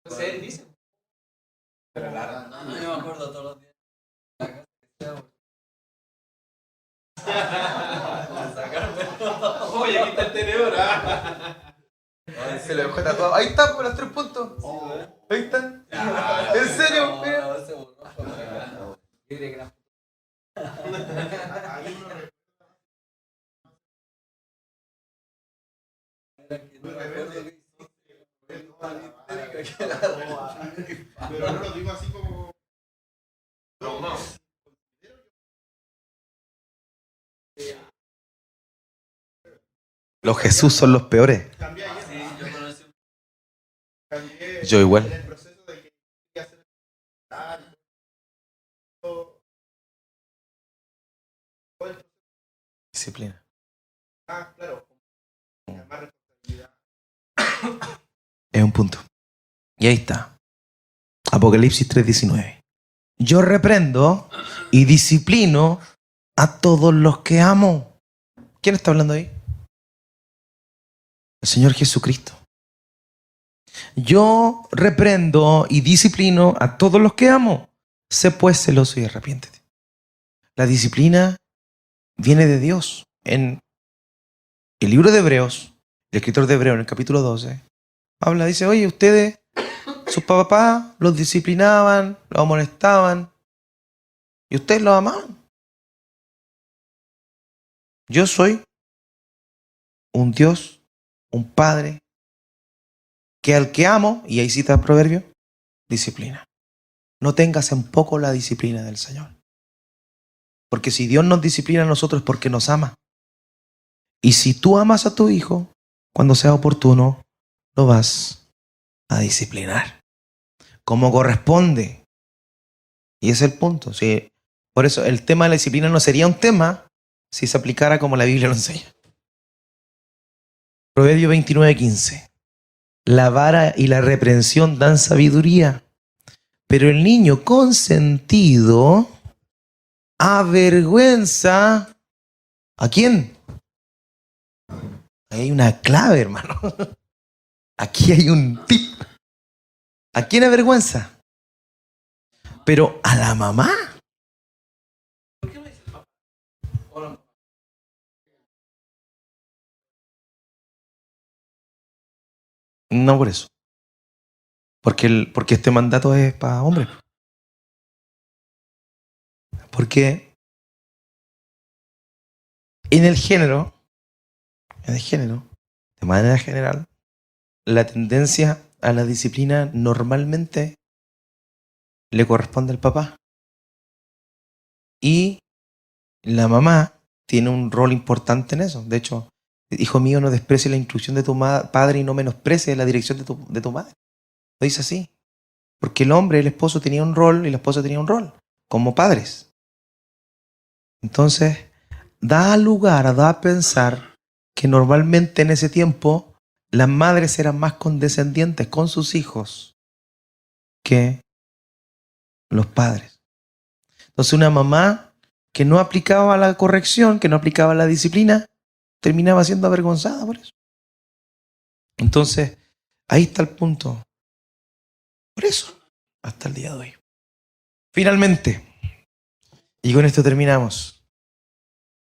Entonces él dice. Pero claro. No, yo me acuerdo todos los días. Oye, aquí está el tenedor. Se le dejó tatuado. Ahí está, por los 3 puntos. Ahí están. ¿En serio? Mira. Pero no lo digo así como traumado. Los Jesús son los peores. Cambié ayer. Yo conocí Cambié Yo igual. en el proceso de que quería hacer Disciplina. claro, más responsabilidad. Es un punto. Y ahí está. Apocalipsis 3:19. Yo reprendo y disciplino a todos los que amo. ¿Quién está hablando ahí? El Señor Jesucristo. Yo reprendo y disciplino a todos los que amo. Sé pues celoso y arrepiéntete. La disciplina viene de Dios. En el libro de Hebreos, el escritor de Hebreos en el capítulo 12, habla, dice, oye, ustedes, sus papás los disciplinaban, los amonestaban, y ustedes los amaban. Yo soy un Dios, un Padre, que al que amo, y ahí cita el proverbio, disciplina. No tengas en poco la disciplina del Señor. Porque si Dios nos disciplina a nosotros es porque nos ama. Y si tú amas a tu hijo, cuando sea oportuno, lo vas a disciplinar. Como corresponde. Y ese es el punto. Sí. Por eso el tema de la disciplina no sería un tema si se aplicara como la Biblia lo enseña. Proverbio 29:15. La vara y la reprensión dan sabiduría, pero el niño consentido avergüenza ¿a quién? Ahí hay una clave, hermano. Aquí hay un tip. ¿A quién avergüenza? Pero a la mamá. ¿Por qué me dice el papá? O la mamá. No por eso. Porque este mandato es para hombres. Porque en el género, de manera general, la tendencia a la disciplina normalmente le corresponde al papá. Y la mamá tiene un rol importante en eso. De hecho, hijo mío, no desprecies la instrucción de tu padre y no menosprecies la dirección de tu madre. Lo dice así. Porque el hombre, el esposo tenía un rol y la esposa tenía un rol, como padres. Entonces, da lugar, da a pensar que normalmente en ese tiempo las madres eran más condescendientes con sus hijos que los padres. Entonces una mamá que no aplicaba la corrección, que no aplicaba la disciplina, terminaba siendo avergonzada por eso. Entonces, ahí está el punto. Por eso, hasta el día de hoy. Finalmente, y con esto terminamos,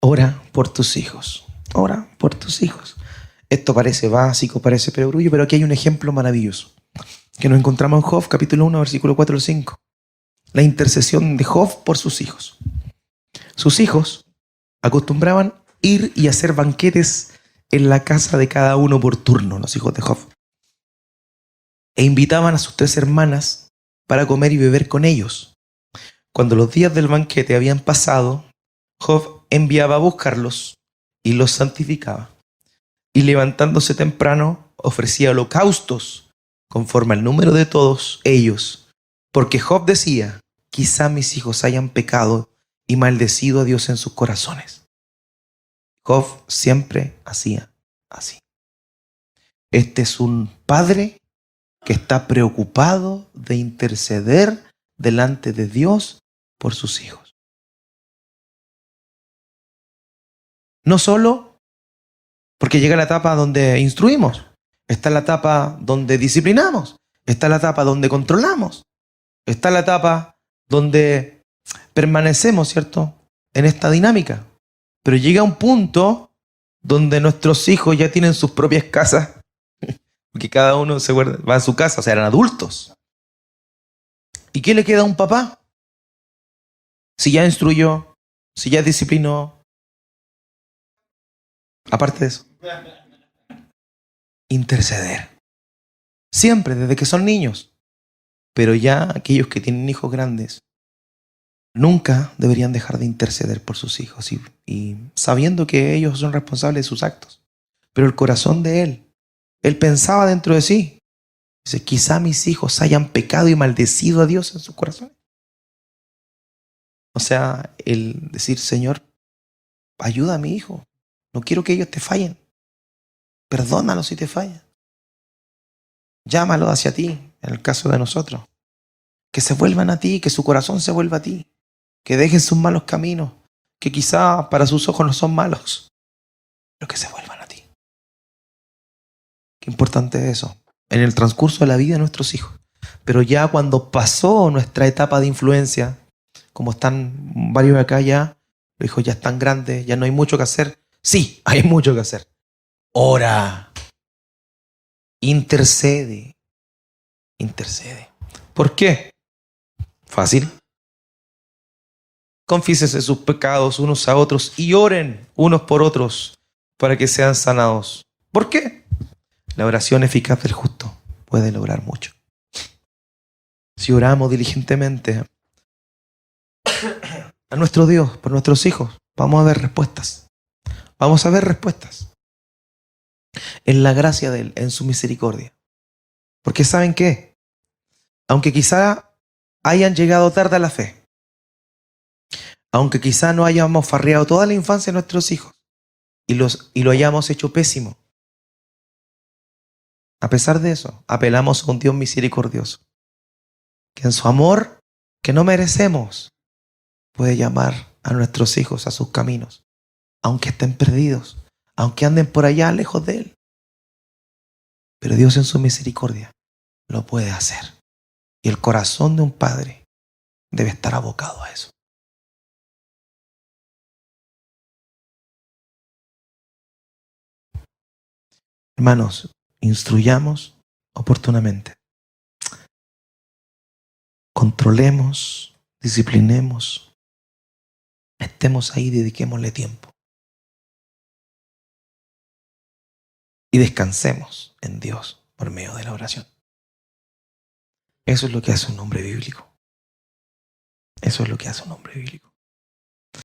ora por tus hijos. Ora por tus hijos. Esto parece básico, parece perogrullo, pero aquí hay un ejemplo maravilloso que nos encontramos en Job, capítulo 1, versículo 4 al 5. La intercesión de Job por sus hijos. Sus hijos acostumbraban ir y hacer banquetes en la casa de cada uno por turno, los hijos de Job. E invitaban a sus 3 hermanas para comer y beber con ellos. Cuando los días del banquete habían pasado, Job enviaba a buscarlos y los santificaba. Y levantándose temprano, ofrecía holocaustos conforme al número de todos ellos. Porque Job decía, quizá mis hijos hayan pecado y maldecido a Dios en sus corazones. Job siempre hacía así. Este es un padre que está preocupado de interceder delante de Dios por sus hijos. No solo porque llega la etapa donde instruimos, está la etapa donde disciplinamos, está la etapa donde controlamos, está la etapa donde permanecemos, ¿cierto?, en esta dinámica. Pero llega un punto donde nuestros hijos ya tienen sus propias casas, porque cada uno va a su casa, o sea, eran adultos. ¿Y qué le queda a un papá? Si ya instruyó, si ya disciplinó, aparte de eso, interceder. Siempre, desde que son niños. Pero ya aquellos que tienen hijos grandes, nunca deberían dejar de interceder por sus hijos y sabiendo que ellos son responsables de sus actos. Pero el corazón de él pensaba dentro de sí, dice, quizá mis hijos hayan pecado y maldecido a Dios en sus corazones. O sea, el decir, Señor, ayuda a mi hijo. No quiero que ellos te fallen. Perdónalos si te fallan. Llámalos hacia ti, en el caso de nosotros. Que se vuelvan a ti, que su corazón se vuelva a ti. Que dejen sus malos caminos, que quizá para sus ojos no son malos, pero que se vuelvan a ti. Qué importante es eso, en el transcurso de la vida de nuestros hijos. Pero ya cuando pasó nuestra etapa de influencia, como están varios acá ya, los hijos ya están grandes, ya no hay mucho que hacer. Sí, hay mucho que hacer. Ora, intercede. ¿Por qué? Fácil. Confiésense sus pecados unos a otros y oren unos por otros para que sean sanados. ¿Por qué? La oración eficaz del justo puede lograr mucho. Si oramos diligentemente a nuestro Dios por nuestros hijos, vamos a ver respuestas. Vamos a ver respuestas. En la gracia de Él, en su misericordia. Porque ¿saben qué? Aunque quizá hayan llegado tarde a la fe, aunque quizá no hayamos farreado toda la infancia de nuestros hijos y lo hayamos hecho pésimo, a pesar de eso, apelamos a un Dios misericordioso, que en su amor, que no merecemos, puede llamar a nuestros hijos a sus caminos, aunque estén perdidos, aunque anden por allá lejos de Él. Pero Dios en su misericordia lo puede hacer. Y el corazón de un padre debe estar abocado a eso. Hermanos, instruyamos oportunamente. Controlemos, disciplinemos, estemos ahí, dediquémosle tiempo. Y descansemos en Dios por medio de la oración. Eso es lo que hace un hombre bíblico. Eso es lo que hace un hombre bíblico.